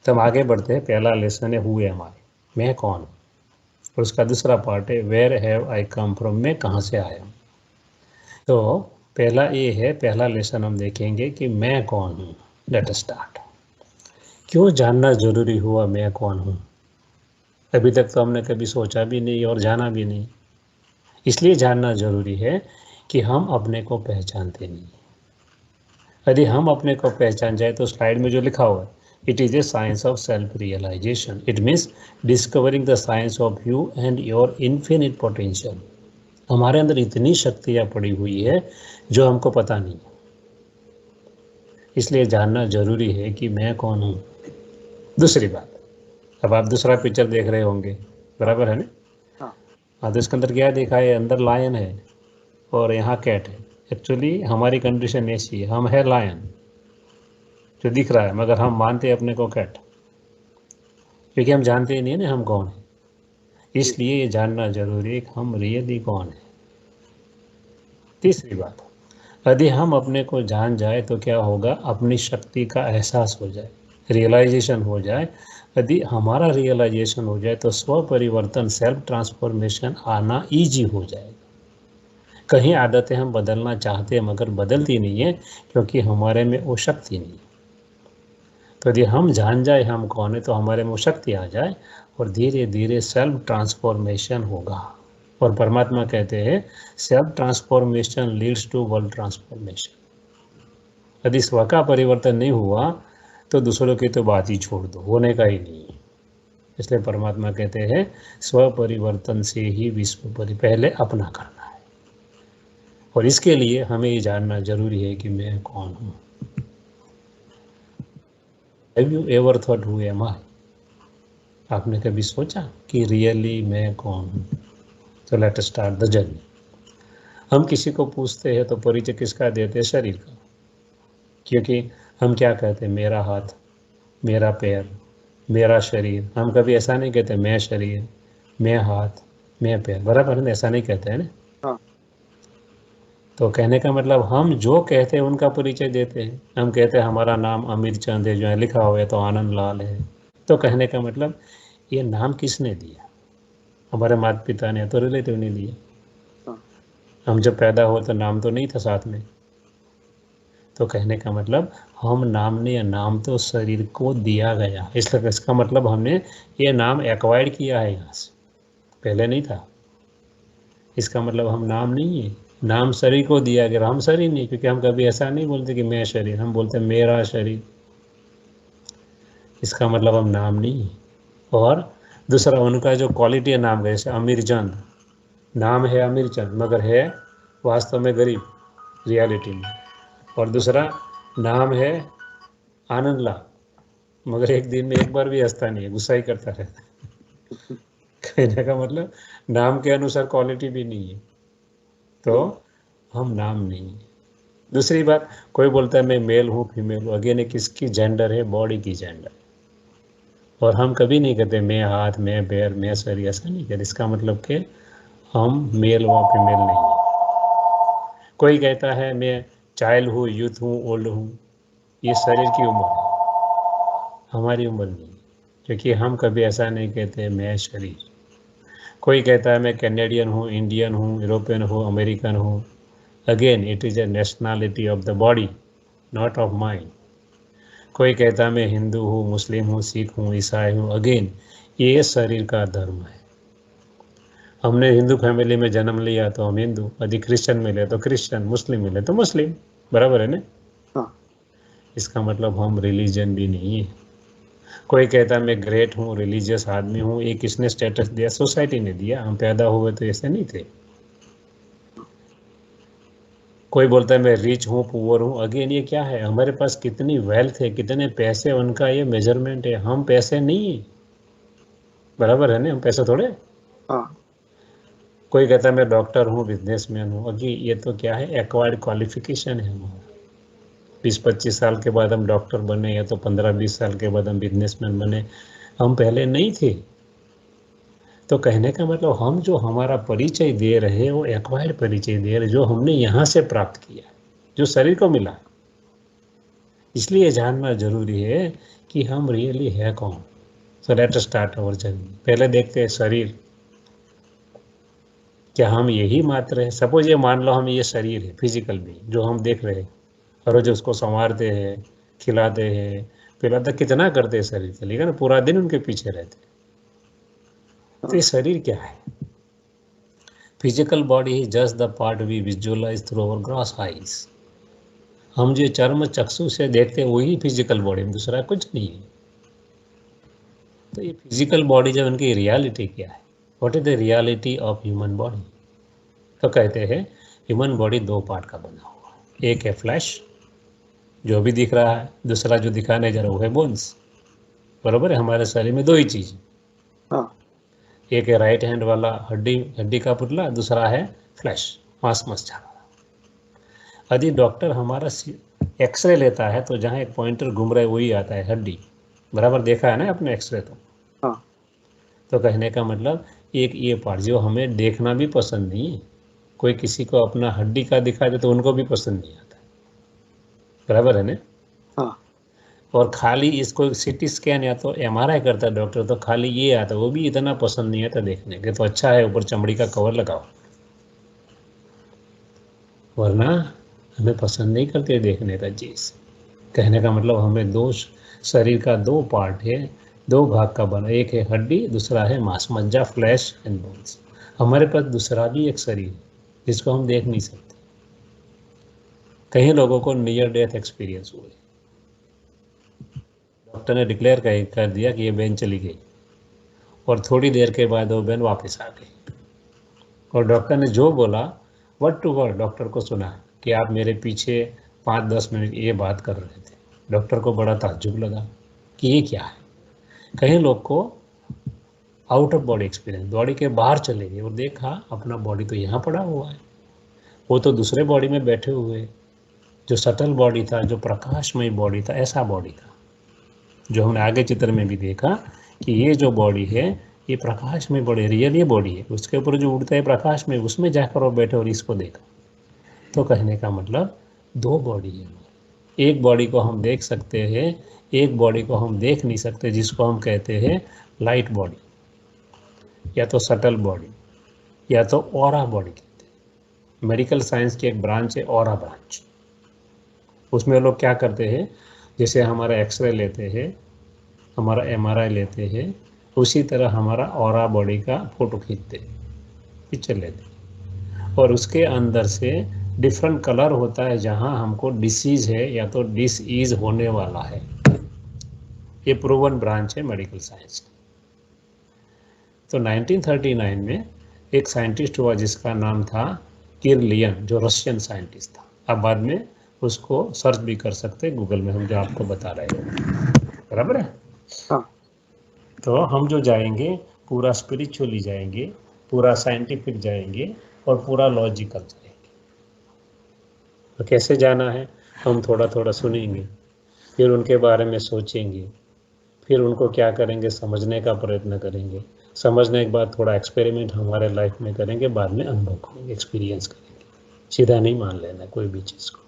तो हम आगे बढ़ते हैं। पहला लेसन है हु एम आई, मैं कौन हूँ, और उसका दूसरा पार्ट है where have I come from, मैं कहाँ से आया हूँ। तो पहला ये है, पहला लेसन हम देखेंगे कि मैं कौन हूँ। Late us start. क्यों जानना जरूरी हुआ मैं कौन हूँ? अभी तक तो हमने कभी सोचा भी नहीं और जाना भी नहीं। इसलिए जानना जरूरी है कि हम अपने को पहचानते नहीं। यदि हम अपने को पहचान जाए तो स्लाइड में जो लिखा हुआ है, it is a science of self realisation. It means discovering the science of you and your infinite potential. हमारे अंदर इतनी शक्तियाँ पड़ी हुई है जो हमको पता नहीं। इसलिए जानना जरूरी है कि मैं कौन हूँ। दूसरी बात, अब आप दूसरा पिक्चर देख रहे होंगे, बराबर है ना? हाँ, तो इसके अंदर क्या देखा है? अंदर लायन है और यहाँ कैट है। एक्चुअली हमारी कंडीशन ऐसी है, हम है लायन जो दिख रहा है, मगर हम मानते हैं अपने को कैट, क्योंकि हम जानते ही नहीं ना हम कौन है। इसलिए ये जानना जरूरी है कि हम रियली कौन है। तीसरी बात, यदि हम अपने को जान जाए तो क्या होगा? अपनी शक्ति का एहसास हो जाए, रियलाइजेशन हो जाए। यदि हमारा रियलाइजेशन हो जाए तो स्व परिवर्तन, सेल्फ ट्रांसफॉर्मेशन आना ईजी हो जाएगा। कहीं आदतें हम बदलना चाहते हैं मगर बदलती नहीं है, क्योंकि हमारे में वो शक्ति नहीं है। तो यदि हम जान जाए हम कौन है तो हमारे में वो शक्ति आ जाए और धीरे धीरे सेल्फ ट्रांसफॉर्मेशन होगा। और परमात्मा कहते हैं self transformation leads to world transformation. यदि स्व का परिवर्तन नहीं हुआ तो दूसरों की तो बात ही छोड़ दो, होने का ही नहीं है। इसलिए परमात्मा कहते हैं स्व परिवर्तन से ही विश्व पहले अपना करना है। और इसके लिए हमें ये जानना जरूरी है कि मैं कौन हूँ। Have you ever thought who am I? आपने कभी सोचा कि रियली मैं कौन हूँ? तो let us start the journey. हम किसी को पूछते हैं तो परिचय किसका देते हैं? शरीर का। क्योंकि हम क्या कहते हैं? मेरा हाथ, मेरा पैर, मेरा शरीर। हम कभी ऐसा नहीं कहते मैं शरीर, मैं हाथ, मैं पैर, बराबर है ना? ऐसा नहीं कहते हैं ना। तो कहने का मतलब हम जो कहते हैं उनका परिचय देते हैं। हम कहते हैं हमारा नाम अमीर चंद है, जो है लिखा हुआ है तो आनंद लाल है। तो कहने का मतलब ये नाम किसने दिया? हमारे माता पिता ने, तो रिलेटिव ने दिया। हम जब पैदा हुए तो नाम तो नहीं था साथ में। तो कहने का मतलब हम नाम ने, या नाम तो शरीर को दिया गया, इसलिए इसका मतलब हमने ये नाम एक्वायर्ड किया है यहाँ से, पहले नहीं था। इसका मतलब हम नाम नहीं है, नाम शरीर को दिया गया, हम शरीर नहीं। क्योंकि हम कभी ऐसा नहीं बोलते कि मैं शरीर, हम बोलते मेरा शरीर। इसका मतलब हम नाम नहीं है। और दूसरा उनका जो क्वालिटी है नाम का, जैसे अमीर चंद, नाम है अमीर चंद मगर है वास्तव में गरीब, रियलिटी में। और दूसरा नाम है आनंद लाल, मगर एक दिन में एक बार भी हंसता नहीं है, गुस्सा ही करता रहता है। कहने का मतलब नाम के अनुसार क्वालिटी भी नहीं है। तो हम नाम नहीं है। दूसरी बात, कोई बोलता है मैं मेल हूँ फीमेल हूँ, अगेन किसकी जेंडर है? बॉडी की जेंडर। और हम कभी नहीं कहते मैं हाथ, मैं पैर, मैं शरीर, ऐसा नहीं कहते। इसका मतलब कि हम मेल व फीमेल नहीं है। कोई कहता है मैं चाइल्ड हूँ, यूथ हूँ, ओल्ड हूँ, ये शरीर की उम्र है, हमारी उम्र नहीं। क्योंकि हम कभी ऐसा नहीं कहते मैं शरीर। कोई कहता है मैं कैनेडियन हूँ, इंडियन हूँ, यूरोपियन हूँ, अमेरिकन हूँ, again it is A nationality of the body, not of mind. कोई कहता है मैं हिंदू हूँ, मुस्लिम हूँ, सिख हूँ, ईसाई हूँ, अगेन ये शरीर का धर्म है। हमने हिंदू फैमिली में जन्म लिया तो हम हिंदू, यदि क्रिश्चियन मिले तो क्रिश्चियन, मुस्लिम मिले तो मुस्लिम, बराबर है ना? इसका मतलब हम रिलीजन भी नहीं है। कोई कहता है मैं ग्रेट हूँ, रिलीजियस आदमी हूँ, ये किसने स्टेटस दिया? सोसाइटी ने दिया। हम पैदा हुए तो ऐसे नहीं थे। कोई बोलता है मैं रिच हूँ, पुअर हूँ, अगेन ये क्या है? हमारे पास कितनी वेल्थ है, कितने पैसे, उनका ये मेजरमेंट है। हम पैसे नहीं है, बराबर है ना? हम पैसे थोड़े। कोई कहता है मैं डॉक्टर हूँ, बिजनेसमैन हूँ, अगे ये तो क्या है? एक्वायर्ड क्वालिफिकेशन है हमारा। 20-25 साल के बाद हम डॉक्टर बने, या तो 15-20 साल के बाद हम बिजनेसमैन बने। हम पहले नहीं थे। तो कहने का मतलब हम जो हमारा परिचय दे रहे हैं वो एक्वायर्ड परिचय दे रहे, जो हमने यहाँ से प्राप्त किया, जो शरीर को मिला। इसलिए जानना जरूरी है कि हम रियली है कौन। So let us start our journey. पहले देखते हैं शरीर, क्या हम यही मात्र है? सपोज ये मान लो हम ये शरीर है, फिजिकल भी जो हम देख रहे हैं, और रोज उसको संवारते हैं, खिलाते हैं, पिलाते, कितना करते हैं शरीर के लिए ना, पूरा दिन उनके पीछे रहते हैं। तो ये शरीर क्या है? Physical body is just the part we visualise through our gross eyes. हम जो चर्म चक्षु से देखते हैं वही फिजिकल बॉडी, में दूसरा कुछ नहीं है। तो ये फिजिकल बॉडी जब उनकी रियलिटी क्या है, what is the reality of human body? तो कहते हैं ह्यूमन बॉडी दो पार्ट का बना हुआ है। एक है फ्लैश जो भी दिख रहा है, दूसरा जो दिखाने जा रहा है वो है बोन्स। बराबर है, हमारे शरीर में दो ही चीज, हाँ, एक है राइट हैंड वाला हड्डी, हड्डी का पुतला, दूसरा है फ्लैश, मांस मज्जा। यदि डॉक्टर हमारा एक्सरे लेता है तो जहाँ एक पॉइंटर घूम रहा है वही आता है हड्डी। बराबर देखा है ना अपने एक्सरे तो? हाँ, तो कहने का मतलब एक ये पार्ट जो हमें देखना भी पसंद नहीं है, कोई किसी को अपना हड्डी का दिखा दे तो उनको भी पसंद नहीं आता। बराबर है ना? हाँ, और खाली इसको सीटी स्कैन या तो एमआरआई करता है डॉक्टर, तो खाली ये आता है, वो भी इतना पसंद नहीं आता देखने के। तो अच्छा है ऊपर चमड़ी का कवर लगाओ, वरना हमें पसंद नहीं करते देखने का चीज़। कहने का मतलब हमें दो शरीर का दो पार्ट है, दो भाग का बना, एक है हड्डी, दूसरा है मांस मज्जा, फ्लैश एंड बोन्स। हमारे पास दूसरा भी एक शरीर है जिसको हम देख नहीं सकते। कई लोगों को नियर डेथ एक्सपीरियंस हुए, डॉक्टर ने डिक्लेयर कर दिया कि ये बहन चली गई, और थोड़ी देर के बाद वो बहन वापस आ गई, और डॉक्टर ने जो बोला वर्ड टू वर्ड डॉक्टर को सुना कि आप मेरे पीछे 5-10 मिनट ये बात कर रहे थे। डॉक्टर को बड़ा ताज्जुब लगा कि ये क्या है। कई लोग को out of body experience, body के बाहर चले गए और देखा अपना बॉडी तो यहाँ पड़ा हुआ है, वो तो दूसरे बॉडी में बैठे हुए, जो सटल बॉडी था, जो प्रकाशमय बॉडी था, ऐसा बॉडी था जो हमने आगे चित्र में भी देखा कि ये जो बॉडी है ये प्रकाश में बॉडी, रियल ये बॉडी है, उसके ऊपर जो उड़ता है प्रकाश में, उसमें जाकर वो बैठे और इसको देखा। तो कहने का मतलब दो बॉडी है, एक बॉडी को हम देख सकते हैं, एक बॉडी को हम देख नहीं सकते, जिसको हम कहते हैं लाइट बॉडी, या तो सटल बॉडी, या तो ऑरा बॉडी कहते हैं। मेडिकल साइंस की एक ब्रांच है ऑरा ब्रांच। उसमें लोग क्या करते हैं, जैसे हमारा एक्सरे लेते हैं, हमारा एमआरआई लेते हैं, उसी तरह हमारा ऑरा बॉडी का फोटो खींचते हैं, पिक्चर लेते हैं, और उसके अंदर से डिफरेंट कलर होता है जहां हमको डिसीज है या तो डिसईज होने वाला है। ये प्रूवन ब्रांच है मेडिकल साइंस की। तो 1939 में एक साइंटिस्ट हुआ जिसका नाम था किरलियन, जो रशियन साइंटिस्ट था। आप बाद में उसको सर्च भी कर सकते हैं गूगल में, हम जो आपको बता रहे हैं। बराबर है? हाँ, तो हम जो जाएंगे पूरा स्पिरिचुअली जाएंगे, पूरा साइंटिफिक जाएंगे, और पूरा लॉजिकल जाएंगे। तो कैसे जाना है, हम थोड़ा थोड़ा सुनेंगे, फिर उनके बारे में सोचेंगे, फिर उनको क्या करेंगे, समझने का प्रयत्न करेंगे, समझने के बाद थोड़ा एक्सपेरिमेंट हमारे लाइफ में करेंगे, बाद में अनुभव करेंगे, एक्सपीरियंस करेंगे। सीधा नहीं मान लेना कोई भी चीज़ को,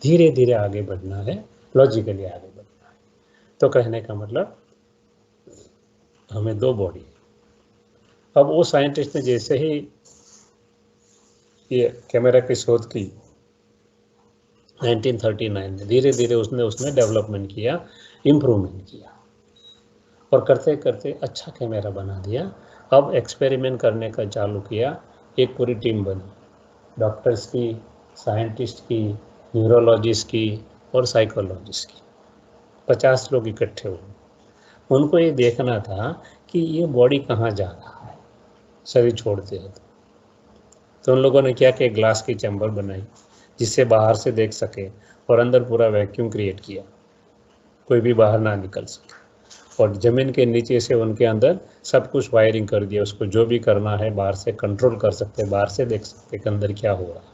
धीरे धीरे आगे बढ़ना है, लॉजिकली आगे बढ़ना है। तो कहने का मतलब हमें दो बॉडी है। अब वो साइंटिस्ट ने जैसे ही ये कैमरा की शोध की 1939 में, धीरे धीरे उसने डेवलपमेंट किया, इम्प्रूवमेंट किया, और करते करते अच्छा कैमरा बना दिया। अब एक्सपेरिमेंट करने का चालू किया, एक पूरी टीम बनी, डॉक्टर्स की, साइंटिस्ट की, न्यूरोलॉजिस्ट की और साइकोलॉजिस्ट की। 50 लोग इकट्ठे हुए। उनको ये देखना था कि ये बॉडी कहाँ जा रहा है शरीर छोड़ते हैं। तो उन लोगों ने क्या किया, ग्लास की चैम्बर बनाई जिससे बाहर से देख सके, और अंदर पूरा वैक्यूम क्रिएट किया, कोई भी बाहर ना निकल सके, और ज़मीन के नीचे से उनके अंदर सब कुछ वायरिंग कर दिया। उसको जो भी करना है बाहर से कंट्रोल कर सकते, बाहर से देख सकते कि अंदर क्या हो रहा है।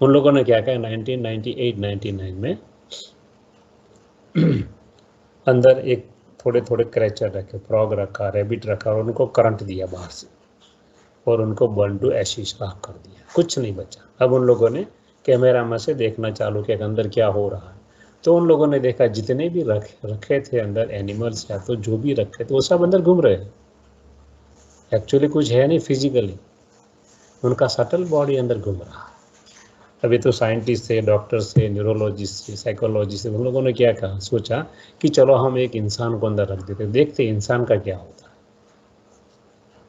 उन लोगों ने क्या किया, 1998-99 में अंदर एक थोड़े थोड़े क्रेचर रखे, फ्रॉग रखा, रैबिट रखा, और उनको करंट दिया बाहर से, और उनको बर्न टू एशिश राख कर दिया, कुछ नहीं बचा। अब उन लोगों ने कैमरा में से देखना चालू किया कि अंदर क्या हो रहा है। तो उन लोगों ने देखा जितने भी रखे थे अंदर एनिमल्स या तो जो भी रखे थे वो सब अंदर घूम रहे हैं, एक्चुअली कुछ है नहीं फिजिकली, उनका सटल बॉडी अंदर घूम रहा है। अभी तो साइंटिस्ट थे, डॉक्टर्स थे, न्यूरोलॉजिस्ट थे, साइकोलॉजिस्ट थे, उन लोगों ने क्या कहा, सोचा कि चलो हम एक इंसान को अंदर रख देते, देखते इंसान का क्या होता है।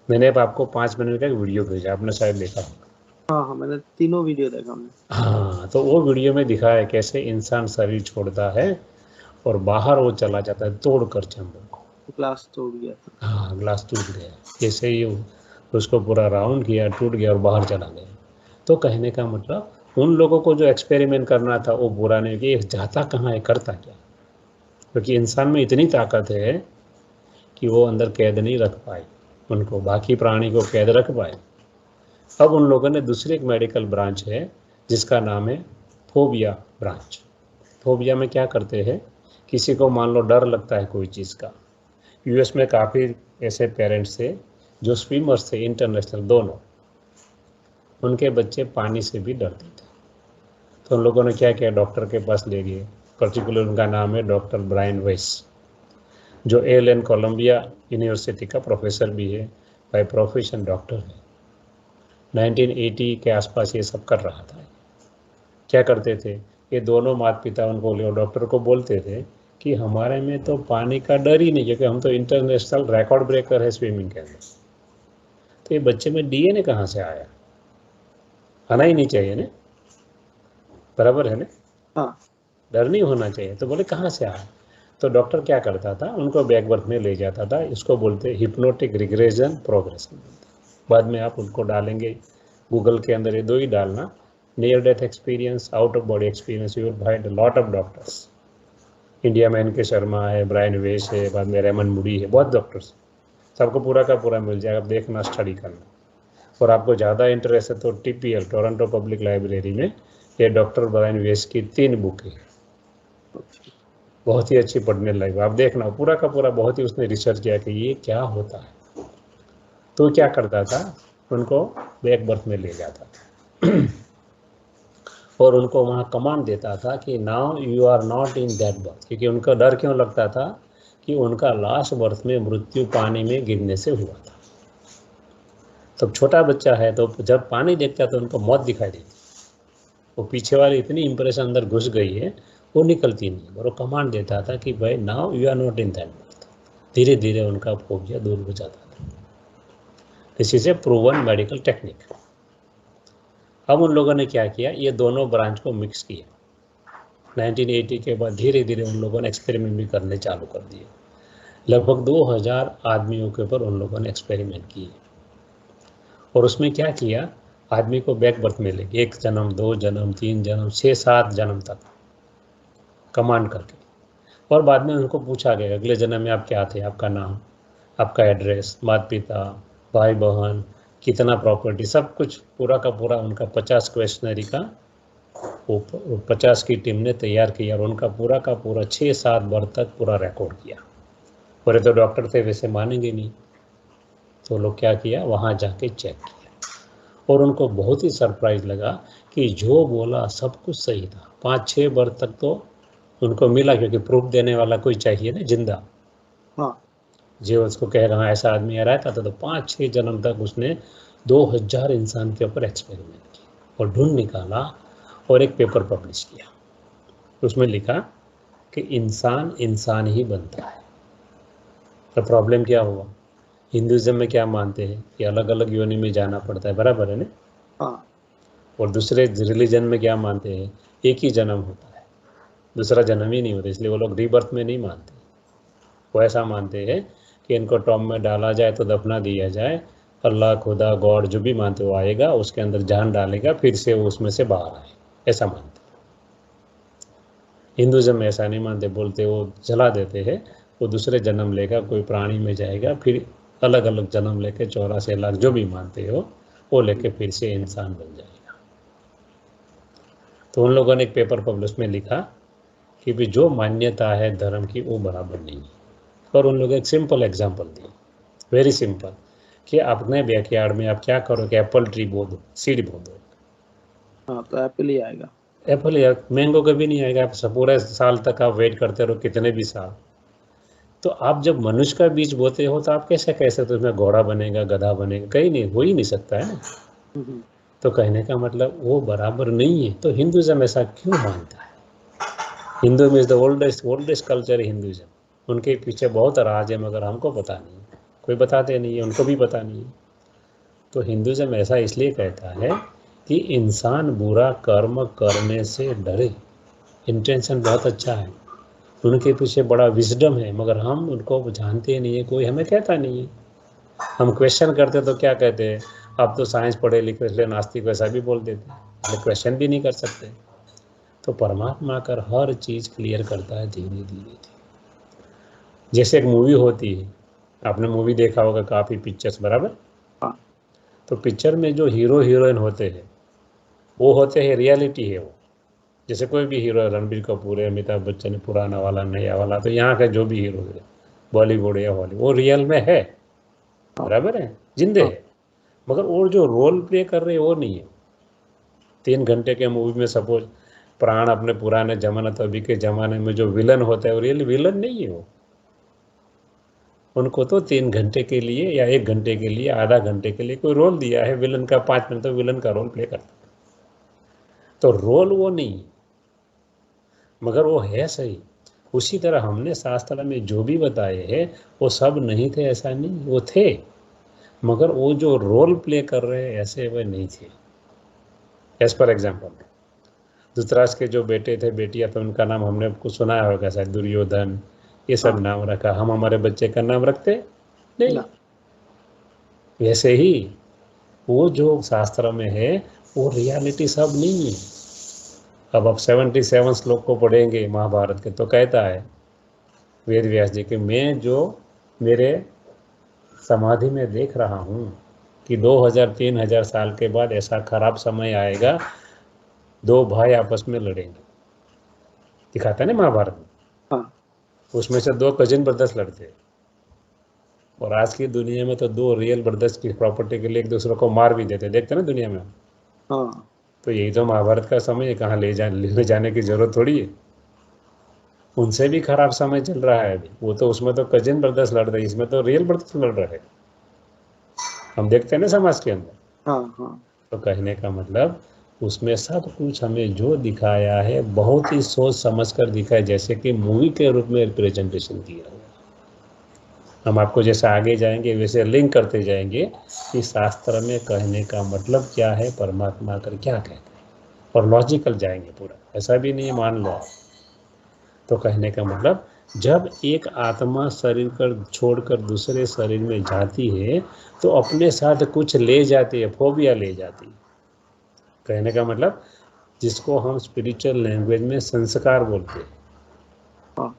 मैंने अब आपको 5 मिनट का एक वीडियो भेजा, आपने शायद देखा होगा। हाँ हाँ, मैंने तीनों वीडियो देखा हमने। हाँ, तो वो वीडियो में दिखाया कैसे इंसान शरीर छोड़ता है और बाहर वो चला जाता है तोड़ कर चैम्बर को। ग्लास तोड़ गया था। हाँ, ग्लास टूट गया, जैसे ही उसको पूरा राउंड किया, टूट गया और बाहर चला गया। तो कहने का मतलब उन लोगों को जो एक्सपेरिमेंट करना था वो बुरा नहीं, कि जाता कहाँ है, करता क्या, क्योंकि इंसान में इतनी ताकत है कि वो अंदर कैद नहीं रख पाए, उनको बाकी प्राणी को कैद रख पाए। अब उन लोगों ने दूसरी एक मेडिकल ब्रांच है जिसका नाम है फोबिया ब्रांच। फोबिया में क्या करते हैं, किसी को मान लो डर लगता है कोई चीज़ का। यूएस में काफ़ी ऐसे पेरेंट्स थे जो स्विमर्स थे, इंटरनेशनल दोनों, उनके बच्चे पानी से भी डरते थे। तो उन लोगों ने क्या किया, डॉक्टर के पास ले गए। पर्टिकुलर उनका नाम है डॉक्टर ब्रायन वेस, जो एल कोलंबिया यूनिवर्सिटी का प्रोफेसर भी है, बाय प्रोफेशन डॉक्टर है। 1980 के आसपास ये सब कर रहा था। क्या करते थे, ये दोनों माता पिता उनको डॉक्टर को बोलते थे कि हमारे में तो पानी का डर ही नहीं, क्योंकि हम तो इंटरनेशनल रिकॉर्ड ब्रेकर है स्विमिंग के अंदर। तो ये बच्चे में डीएनए कहाँ से आया, आना ही नहीं चाहिए ना, बराबर है ना, हाँ डर नहीं होना चाहिए। तो बोले कहाँ से आया, तो डॉक्टर क्या करता था, उनको बैकवर्थ में ले जाता था, इसको बोलते हिप्नोटिक रिग्रेशन प्रोग्रेशन। बाद में आप उनको डालेंगे गूगल के अंदर, ये दो ही डालना, near death experience, out of body experience, you will find lot of doctors. India में एन के शर्मा है, ब्रायन वेस है, बाद में रेमन मूडी है, बहुत डॉक्टर्स, सबको पूरा का पूरा मिल जाएगा, आप देखना, स्टडी करना। और आपको ज़्यादा इंटरेस्ट है तो टीपीएल, टोरंटो पब्लिक लाइब्रेरी में ये डॉक्टर ब्रायन वेस की 3 बुक है, बहुत ही अच्छी पढ़ने लायक, आप देखना पूरा का पूरा, बहुत ही उसने रिसर्च किया कि ये क्या होता है। तो क्या करता था, उनको बैक बर्थ में ले जाता था और उनको वहाँ कमांड देता था कि now you are not in that birth, क्योंकि उनका डर क्यों लगता था कि उनका लास्ट बर्थ में मृत्यु पानी में गिरने से हुआ था। तो छोटा बच्चा है तो जब पानी देखता है तो उनको मौत दिखाई देती, वो पीछे वाली इतनी इंप्रेशन अंदर घुस गई है, वो निकलती नहीं। और वो कमांड देता था कि भाई now you are not in that birth. धीरे धीरे उनका फोबिया दूर हो जाता था। This is a proven medical technique. अब उन लोगों ने क्या किया, ये दोनों ब्रांच को मिक्स किया। 1980 के बाद धीरे धीरे उन लोगों ने एक्सपेरिमेंट भी करने चालू कर दिए। लगभग 2000 आदमियों के ऊपर उन लोगों ने एक्सपेरिमेंट किए। और उसमें क्या किया, आदमी को बैक बर्थ में लेके 1 जन्म, 2 जन्म, 3 जन्म, 6-7 जन्म तक कमांड करके, और बाद में उनको पूछा गया अगले जन्म में आप क्या थे, आपका नाम, आपका एड्रेस, माता पिता, भाई बहन, कितना प्रॉपर्टी, सब कुछ पूरा का पूरा उनका 50 क्वेश्चनरी का 50 की टीम ने तैयार किया और उनका पूरा का पूरा 6-7 वर्ष तक पूरा रिकॉर्ड किया। और ये तो डॉक्टर थे, वैसे मानेंगे नहीं, तो लोग क्या किया, वहाँ जाके चेक किया और उनको बहुत ही सरप्राइज लगा कि जो बोला सब कुछ सही था। 5-6 वर्ष तक तो उनको मिला, क्योंकि प्रूफ देने वाला कोई चाहिए ना, जिंदा। हाँ जो उसको कह रहा है ऐसा आदमी आ रहा था, तो 5-6 जन्म तक उसने 2000 इंसान के ऊपर एक्सपेरिमेंट किया और ढूंढ निकाला और एक पेपर पब्लिश किया। उसमें लिखा कि इंसान इंसान ही बनता है। तो प्रॉब्लम क्या हुआ, हिंदुज़म में क्या मानते हैं कि अलग अलग योनि में जाना पड़ता है, बराबर है ना। हाँ और दूसरे रिलीजन में क्या मानते हैं, एक ही जन्म होता है, दूसरा जन्म ही नहीं होता, इसलिए वो लोग रीबर्थ में नहीं मानते। वो ऐसा मानते हैं कि इनको टॉम में डाला जाए तो दफना दिया जाए, अल्लाह, खुदा, गॉड जो भी मानते वो आएगा, उसके अंदर जान डालेगा, फिर से वो उसमें से बाहर आए, ऐसा मानते। हिंदुज़म में ऐसा नहीं मानते, बोलते वो जला देते हैं, वो दूसरे जन्म लेगा, कोई प्राणी में जाएगा, फिर अलग अलग जन्म लेके 84 लाख जो भी मानते हो वो लेके फिर से इंसान बन जाएगा। तो उन लोगों ने एक पेपर पब्लिश में लिखा कि भी जो मान्यता है धर्म की वो बराबर नहीं है। और उन लोगों एक सिंपल एग्जांपल दी, वेरी सिंपल, कि अपने बैकयार्ड में आप क्या करो कि एप्पल ट्री बो दो, सीड बो दो, हाँ, तो एप्पल ही आएगा। एप्पल या मैंगो कभी नहीं आएगा। आप पूरे साल तक आप वेट करते रहो, कितने भी साल। तो आप जब मनुष्य का बीज बोते हो तो आप कैसे कह सकते हो उसमें घोड़ा बनेगा, गधा बनेगा? कहीं नहीं, हो ही नहीं सकता है ना। हम्म, तो कहने का मतलब वो बराबर नहीं है। तो हिंदुज़म ऐसा क्यों मानता है? हिंदू में is the oldest oldest culture Hinduism. उनके पीछे बहुत राज है, मगर हमको पता नहीं है, कोई बताते नहीं है, उनको भी पता नहीं है। तो हिंदुज़म ऐसा इसलिए कहता है कि इंसान बुरा कर्म करने से डरे। इंटेंशन बहुत अच्छा है, उनके पीछे बड़ा विजडम है, मगर हम उनको जानते नहीं है, कोई हमें कहता नहीं है। हम क्वेश्चन करते तो क्या कहते हैं, आप तो साइंस पढ़े लिखे इसलिए नास्तिक, वैसा भी बोल देते हैं, इसलिए क्वेश्चन भी नहीं कर सकते। तो परमात्मा कर हर चीज़ क्लियर करता है धीरे धीरे धीरे। जैसे एक मूवी होती है, आपने मूवी देखा होगा काफ़ी पिक्चर्स, बराबर। हाँ तो पिक्चर में जो हीरो हीरोइन होते हैं वो होते हैं, रियलिटी है वो। जैसे कोई भी हीरो, रणबीर कपूर है, अमिताभ बच्चन है, पुराना वाला नया वाला, तो यहाँ का जो भी हीरो है, बॉलीवुड या हॉलीवुड, वो रियल में है, हाँ बराबर है, जिंदे हाँ है। मगर वो जो रोल प्ले कर रहे हैं वो नहीं है। 3 घंटे के मूवी में सपोज प्राण अपने पुराने जमाने, तो अभी के ज़माने में जो विलन होता है वो रियल विलन नहीं है वो। उनको तो 3 घंटे के लिए या 1 घंटे के लिए, आधा घंटे के लिए कोई रोल दिया है विलन का, 5 मिनट तो विलन का रोल प्ले करता है। तो रोल वो नहीं, मगर वो है सही। उसी तरह हमने शास्त्र में जो भी बताए हैं वो सब नहीं थे, ऐसा नहीं, वो थे, मगर वो जो रोल प्ले कर रहे हैं ऐसे वे नहीं थे। एज पर एग्जाम्पल, धृतराष्ट्र के जो बेटे थे, बेटियां, तो उनका नाम हमने कुछ सुनाया होगा शायद, दुर्योधन, ये सब हाँ नाम रखा। हम हमारे बच्चे का नाम रखते नहीं। ना वैसे ही वो जो शास्त्र में है वो रियलिटी सब नहीं है। अब आप 77 श्लोक को पढ़ेंगे महाभारत के, तो कहता है वेद व्यास जी कि मैं जो मेरे समाधि में देख रहा हूँ कि 2000-3000 साल के बाद ऐसा खराब समय आएगा, दो भाई आपस में लड़ेंगे। दिखाता है ना महाभारत में, हाँ उसमें से दो कजिन ब्रदर्स लड़ते हैं। और आज की दुनिया में तो दो रियल ब्रदर्स की प्रॉपर्टी के लिए एक दूसरे को मार भी देते, देखते हैं ना दुनिया में। हाँ तो यही तो महाभारत का समय है, कहाँ ले जाने की जरूरत थोड़ी है। उनसे भी खराब समय चल रहा है अभी। वो तो उसमें तो कजिन ब्रदर्स लड़ रहे हैं, इसमें तो रियल ब्रदर्स लड़ रहे हैं, हम देखते हैं ना समाज के अंदर। हाँ हाँ तो कहने का मतलब उसमें सब कुछ हमें जो दिखाया है बहुत ही सोच समझ कर दिखाया, जैसे कि मूवी के रूप में प्रेजेंटेशन किया हुआ। हम आपको जैसे आगे जाएंगे वैसे लिंक करते जाएंगे कि शास्त्र में कहने का मतलब क्या है, परमात्मा कर क्या कहते हैं, और लॉजिकल जाएंगे पूरा, ऐसा भी नहीं मान लो आप। तो कहने का मतलब जब एक आत्मा शरीर कर छोड़कर दूसरे शरीर में जाती है तो अपने साथ कुछ ले जाती है, फोबिया ले जाती है। कहने का मतलब जिसको हम स्पिरिचुअल लैंग्वेज में संस्कार बोलते हैं। हाँ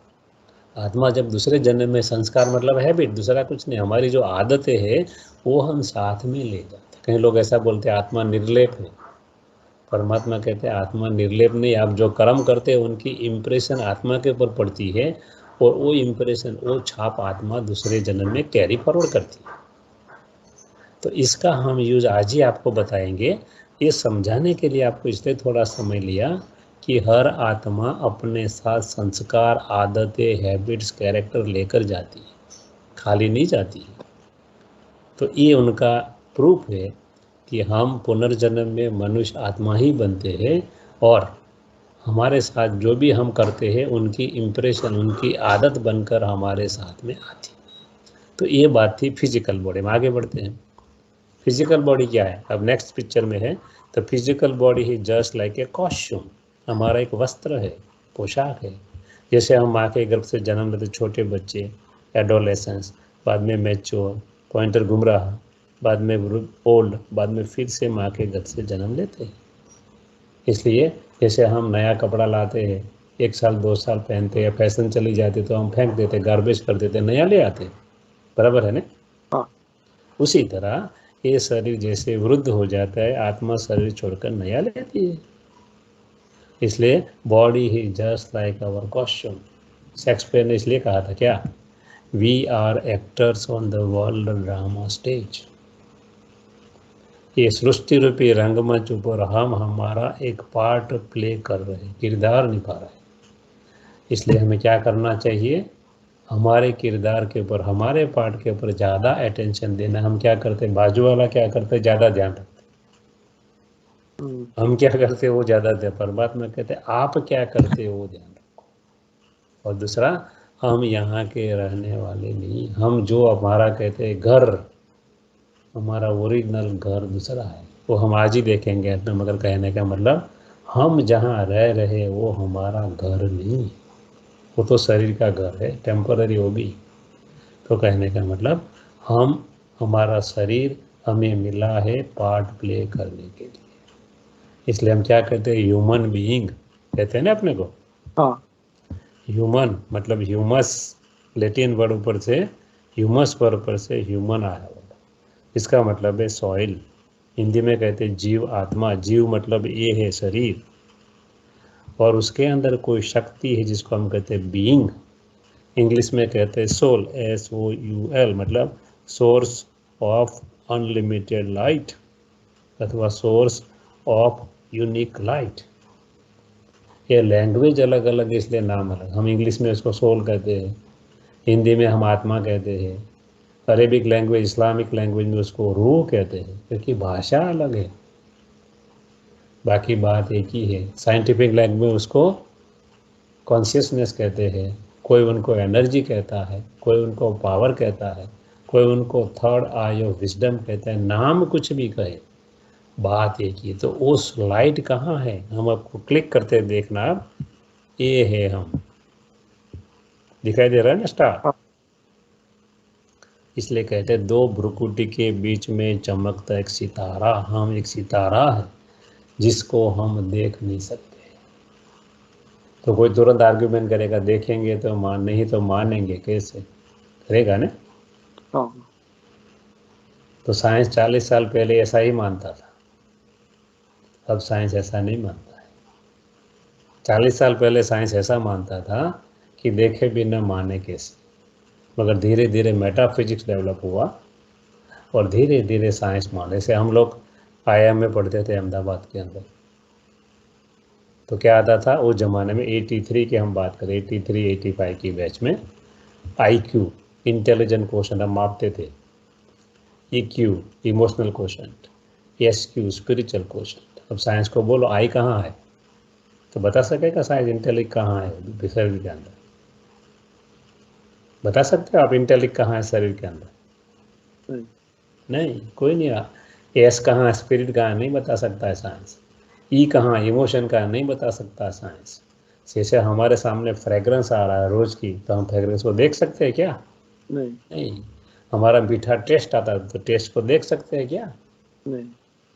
आत्मा जब दूसरे जन्म में, संस्कार मतलब हैबिट, दूसरा कुछ नहीं, हमारी जो आदतें हैं वो हम साथ में ले जाते हैं। कई लोग ऐसा बोलते हैं आत्मा निर्लेप है, परमात्मा कहते हैं आत्मा निर्लेप नहीं। आप जो कर्म करते हैं उनकी इम्प्रेशन आत्मा के ऊपर पड़ती है, और वो इम्प्रेशन, वो छाप आत्मा दूसरे जन्म में कैरी फॉरवर्ड करती है। तो इसका हम यूज आज ही आपको बताएंगे। ये समझाने के लिए आपको इसलिए थोड़ा समय लिया कि हर आत्मा अपने साथ संस्कार, आदतें, हैबिट्स, कैरेक्टर लेकर जाती है, खाली नहीं जाती है। तो ये उनका प्रूफ है कि हम पुनर्जन्म में मनुष्य आत्मा ही बनते हैं, और हमारे साथ जो भी हम करते हैं उनकी इम्प्रेशन, उनकी आदत बनकर हमारे साथ में आती। तो ये बात थी फिजिकल बॉडी में। आगे बढ़ते हैं। फिजिकल बॉडी क्या है, अब नेक्स्ट पिक्चर में है। तो फिजिकल बॉडी ही जस्ट लाइक ए कॉस्ट्यूम, हमारा एक वस्त्र है, पोशाक है। जैसे हम माँ के गर्भ से जन्म लेते छोटे बच्चे, एडोलेसेंस, बाद में मैच्योर, पॉइंटर गुमराह, बाद में ओल्ड, बाद में फिर से माँ के गर्भ से जन्म लेते हैं। इसलिए जैसे हम नया कपड़ा लाते हैं, 1 साल 2 साल पहनते हैं, फैशन चली जाती तो हम फेंक देते, गार्बेज कर देते, नया ले आते, बराबर है ना। हाँ उसी तरह ये शरीर जैसे वृद्ध हो जाता है, आत्मा शरीर छोड़कर नया लेती है। इसलिए बॉडी ही just like our costume. Shakespeare ने इसलिए कहा था क्या, we are actors on the world drama stage. ये सृष्टि रूपी रंगमंच ऊपर हम हमारा एक पार्ट प्ले कर रहे हैं, किरदार निभा रहे हैं। इसलिए हमें क्या करना चाहिए, हमारे किरदार के ऊपर, हमारे पार्ट के ऊपर ज़्यादा अटेंशन देना। हम क्या करते हैं, बाजू वाला क्या करते हैं, ज़्यादा ध्यान रखते हैं। हम क्या करते हैं, वो ज़्यादा ध्यान। परमात्मा कहते हैं आप क्या करते हो वो ध्यान रखो। और दूसरा, हम यहाँ के रहने वाले नहीं, हम जो हमारा कहते हैं घर, हमारा ओरिजिनल घर दूसरा है, वो हम आज ही देखेंगे। मगर कहने का मतलब, हम जहाँ रह रहे वो हमारा घर नहीं, वो तो शरीर का घर है, टेम्पररी वो भी। तो कहने का मतलब, हम, हमारा शरीर हमें मिला है पार्ट प्ले करने के लिए। इसलिए हम क्या कहते हैं, ह्यूमन बीइंग कहते हैं ना अपने को। हाँ, ह्यूमन मतलब ह्यूमस, लैटिन वर्ड ऊपर से ह्यूमस पर ऊपर से ह्यूमन आया हुआ, इसका मतलब है सॉइल। हिंदी में कहते हैं जीव आत्मा। जीव मतलब ये है शरीर, और उसके अंदर कोई शक्ति है जिसको हम कहते हैं बीइंग। इंग्लिश में कहते हैं सोल, SOUL, मतलब सोर्स ऑफ अनलिमिटेड लाइट अथवा सोर्स ऑफ यूनिक लाइट। ये लैंग्वेज अलग अलग, इसलिए नाम अलग। हम इंग्लिश में उसको सोल कहते हैं, हिंदी में हम आत्मा कहते हैं, अरेबिक लैंग्वेज, इस्लामिक लैंग्वेज में उसको रूह कहते हैं, क्योंकि भाषा अलग है, बाकी बात एक ही है। साइंटिफिक लैंग्वेज में उसको कॉन्शियसनेस कहते हैं, कोई उनको एनर्जी कहता है, कोई उनको पावर कहता है, कोई उनको थर्ड आई ऑफ विजडम कहता है। नाम कुछ भी कहे, बात एक ही। तो उस लाइट कहाँ है, हम आपको क्लिक करते देखना, अब ये है हम, दिखाई दे रहा है ना स्टार। हाँ, इसलिए कहते हैं दो भ्रुकुटी के बीच में चमकता एक सितारा, हम एक सितारा है जिसको हम देख नहीं सकते। तो कोई तुरंत आर्ग्यूमेंट करेगा, देखेंगे तो मान, नहीं तो मानेंगे कैसे, करेगा ना। हाँ, तो साइंस 40 साल पहले ऐसा ही मानता था, अब साइंस ऐसा नहीं मानता है। 40 साल पहले साइंस ऐसा मानता था कि देखे भी न माने कैसे, मगर धीरे धीरे मेटाफिजिक्स डेवलप हुआ और धीरे धीरे साइंस माने। से हम लोग IIM में पढ़ते थे अहमदाबाद के अंदर, तो क्या आता था उस ज़माने में, 83 की हम बात करें, 83-85 की बैच में, IQ इंटेलिजेंट क्वेश्चन हम मापते थे, EQ emotional question, SQ spiritual question. अब साइंस को बोलो आई कहाँ है, तो बता सकेगा साइंस इंटेलिक कहाँ है शरीर के अंदर? बता सकते हो आप इंटेलिक कहाँ है शरीर के अंदर? नहीं, नहीं, कोई नहीं। एस कहाँ है, स्पिरिट कहाँ है, नहीं बता सकता है साइंस। ई कहाँ है, इमोशन का नहीं बता सकता साइंस। जैसे हमारे सामने फ्रेग्रेंस आ रहा है रोज की, तो हम फ्रेग्रेंस को देख सकते हैं क्या? नहीं, नहीं। हमारा मीठा टेस्ट आता है, तो टेस्ट को देख सकते हैं क्या? नहीं,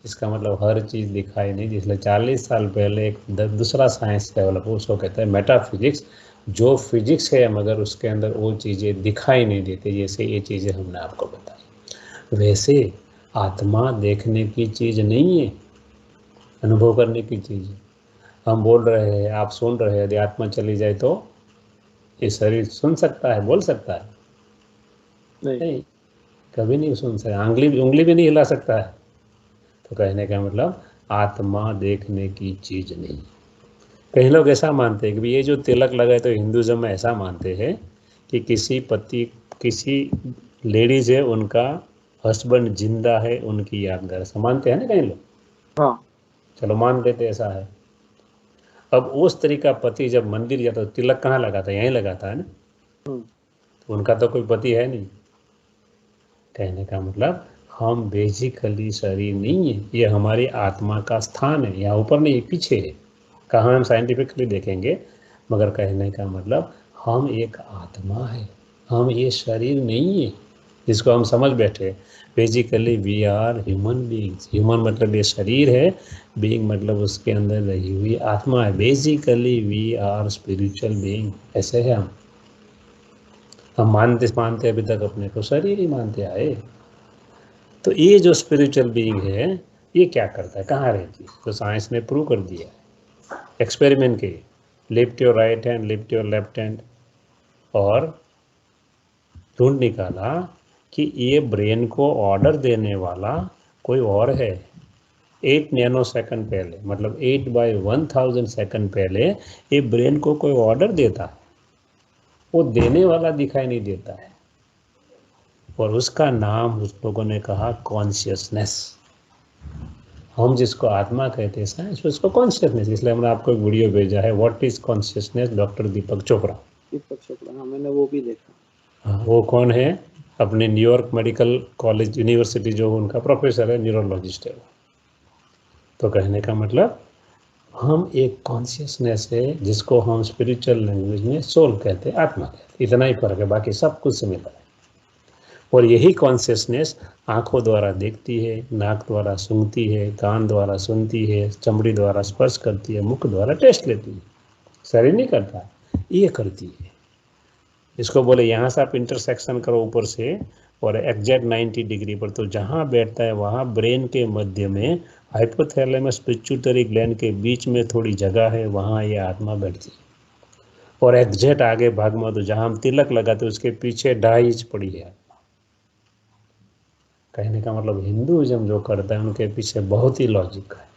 इसका मतलब हर चीज़ दिखाई नहीं दी। इसलिए 40 साल पहले एक दूसरा साइंस डेवलप, उसको कहते हैं मेटाफिजिक्स। जो फिजिक्स है मगर उसके अंदर वो चीज़ें दिखाई नहीं देती, जैसे ये चीज़ें हमने आपको बताई। वैसे आत्मा देखने की चीज़ नहीं है, अनुभव करने की चीज़ है। हम बोल रहे हैं, आप सुन रहे हैं, यदि आत्मा चली जाए तो ये शरीर सुन सकता है, बोल सकता है? नहीं, नहीं, कभी नहीं सुन सकता, उंगली उंगली भी नहीं हिला सकता है। तो कहने का मतलब, आत्मा देखने की चीज़ नहीं। कई लोग ऐसा मानते हैं कि ये जो तिलक लगाए, तो हिंदुज़म में ऐसा मानते हैं कि किसी पति, किसी लेडीज है, उनका हस्बैंड जिंदा है, उनकी यादगार, ऐसा मानते हैं ना कई लोग। हाँ, चलो मान लेते ऐसा है। अब उस तरीका पति जब मंदिर जाता है, तो तिलक कहाँ लगाता है, यहीं लगाता है ना। हम्म, तो उनका तो कोई पति है नहीं। कहने का मतलब, हम बेसिकली शरीर नहीं है, ये हमारी आत्मा का स्थान है, यहाँ ऊपर नहीं पीछे है। कहाँ हम साइंटिफिकली देखेंगे, मगर कहने का मतलब, हम एक आत्मा है, हम ये शरीर नहीं है जिसको हम समझ बैठे। Basically we are human beings. Human मतलब ये शरीर है, बीइंग मतलब उसके अंदर रही हुई आत्मा है। Basically we are spiritual being, ऐसे है हम मानते मानते अभी तक अपने को शरीर ही मानते आए। तो ये जो स्पिरिचुअल बीइंग है, ये क्या करता है, कहाँ रहती है? तो साइंस ने प्रूव कर दिया है, एक्सपेरिमेंट किए। Lift your right hand, lift your left hand, और ढूंढ निकाला कि ये ब्रेन को ऑर्डर देने वाला कोई और है। 8 नैनो सेकंड पहले, मतलब 8/1000 सेकंड पहले ये ब्रेन को कोई ऑर्डर देता है, वो देने वाला दिखाई नहीं देता है, और उसका नाम उस लोगों ने कहा कॉन्शियसनेस। हम जिसको आत्मा कहते हैं साइंस में उसको कॉन्शियसनेस, इसलिए हमने आपको एक वीडियो भेजा है व्हाट इज कॉन्शियसनेस, डॉक्टर दीपक चोपड़ा। दीपक चोपड़ा, हाँ मैंने वो भी देखा। हाँ, वो कौन है? अपने न्यूयॉर्क मेडिकल कॉलेज यूनिवर्सिटी जो उनका प्रोफेसर है, न्यूरोलॉजिस्ट है वो। तो कहने का मतलब हम एक कॉन्शियसनेस है जिसको हम स्पिरिचुअल लैंग्वेज में सोल कहते हैं, आत्मा कहते हैं, इतना ही फर्क है, बाकी सब कुछ सिमिलर है। और यही कॉन्शियसनेस आंखों द्वारा देखती है, नाक द्वारा सूंघती है, कान द्वारा सुनती है, चमड़ी द्वारा स्पर्श करती है, मुख द्वारा टेस्ट लेती है। शरीर नहीं करता, ये करती है। इसको बोले यहाँ से आप इंटरसेक्शन करो ऊपर से और एग्जैक्ट 90 डिग्री पर, तो जहाँ बैठता है वहाँ ब्रेन के मध्य में हाइपोथैलेमस पिट्यूटरी ग्लैंड के बीच में थोड़ी जगह है, वहाँ ये आत्मा बैठती है। और एग्जैक्ट आगे भाग में तो जहाँ हम तिलक लगाते उसके पीछे 2.5 इंच पड़ी है। कहने का मतलब हिंदुइज्म जो करता है उनके पीछे बहुत ही लॉजिक है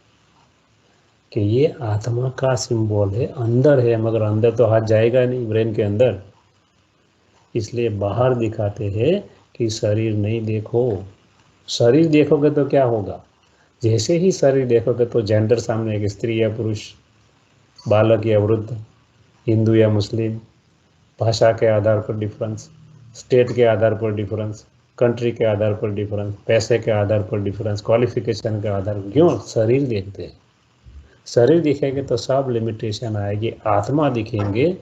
कि ये आत्मा का सिंबल है, अंदर है, मगर अंदर तो हाथ जाएगा नहीं ब्रेन के अंदर, इसलिए बाहर दिखाते हैं कि शरीर नहीं देखो। शरीर देखोगे तो क्या होगा? जैसे ही शरीर देखोगे तो जेंडर सामने, एक स्त्री या पुरुष, बालक या वृद्ध, हिंदू या मुस्लिम, भाषा के आधार पर डिफरेंस, स्टेट के आधार पर डिफरेंस, कंट्री के आधार पर डिफरेंस, पैसे के आधार पर डिफरेंस, क्वालिफिकेशन के आधार पर, क्यों? शरीर देखते हैं। शरीर दिखेंगे तो सब लिमिटेशन आएगी, आत्मा दिखेंगे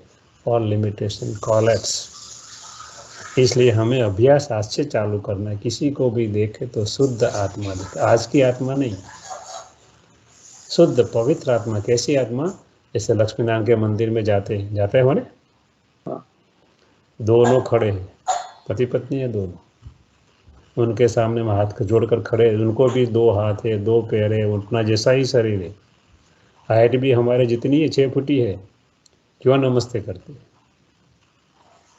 और लिमिटेशन कोलैप्स। इसलिए हमें अभ्यास आज से चालू करना है, किसी को भी देखे तो शुद्ध आत्मा दिखे, आज की आत्मा नहीं, शुद्ध पवित्र आत्मा। कैसी आत्मा? जैसे लक्ष्मी नारायण के मंदिर में जाते हैं होने, हाँ। दोनों खड़े हैं, पति पत्नी है दोनों, उनके सामने में हाथ जोड़कर खड़े हैं, उनको भी 2 हाथ है, 2 पैर है, उतना जैसा ही शरीर है, हाइट भी हमारे जितनी है, 6 फुटी है, क्यों नमस्ते करते हैं?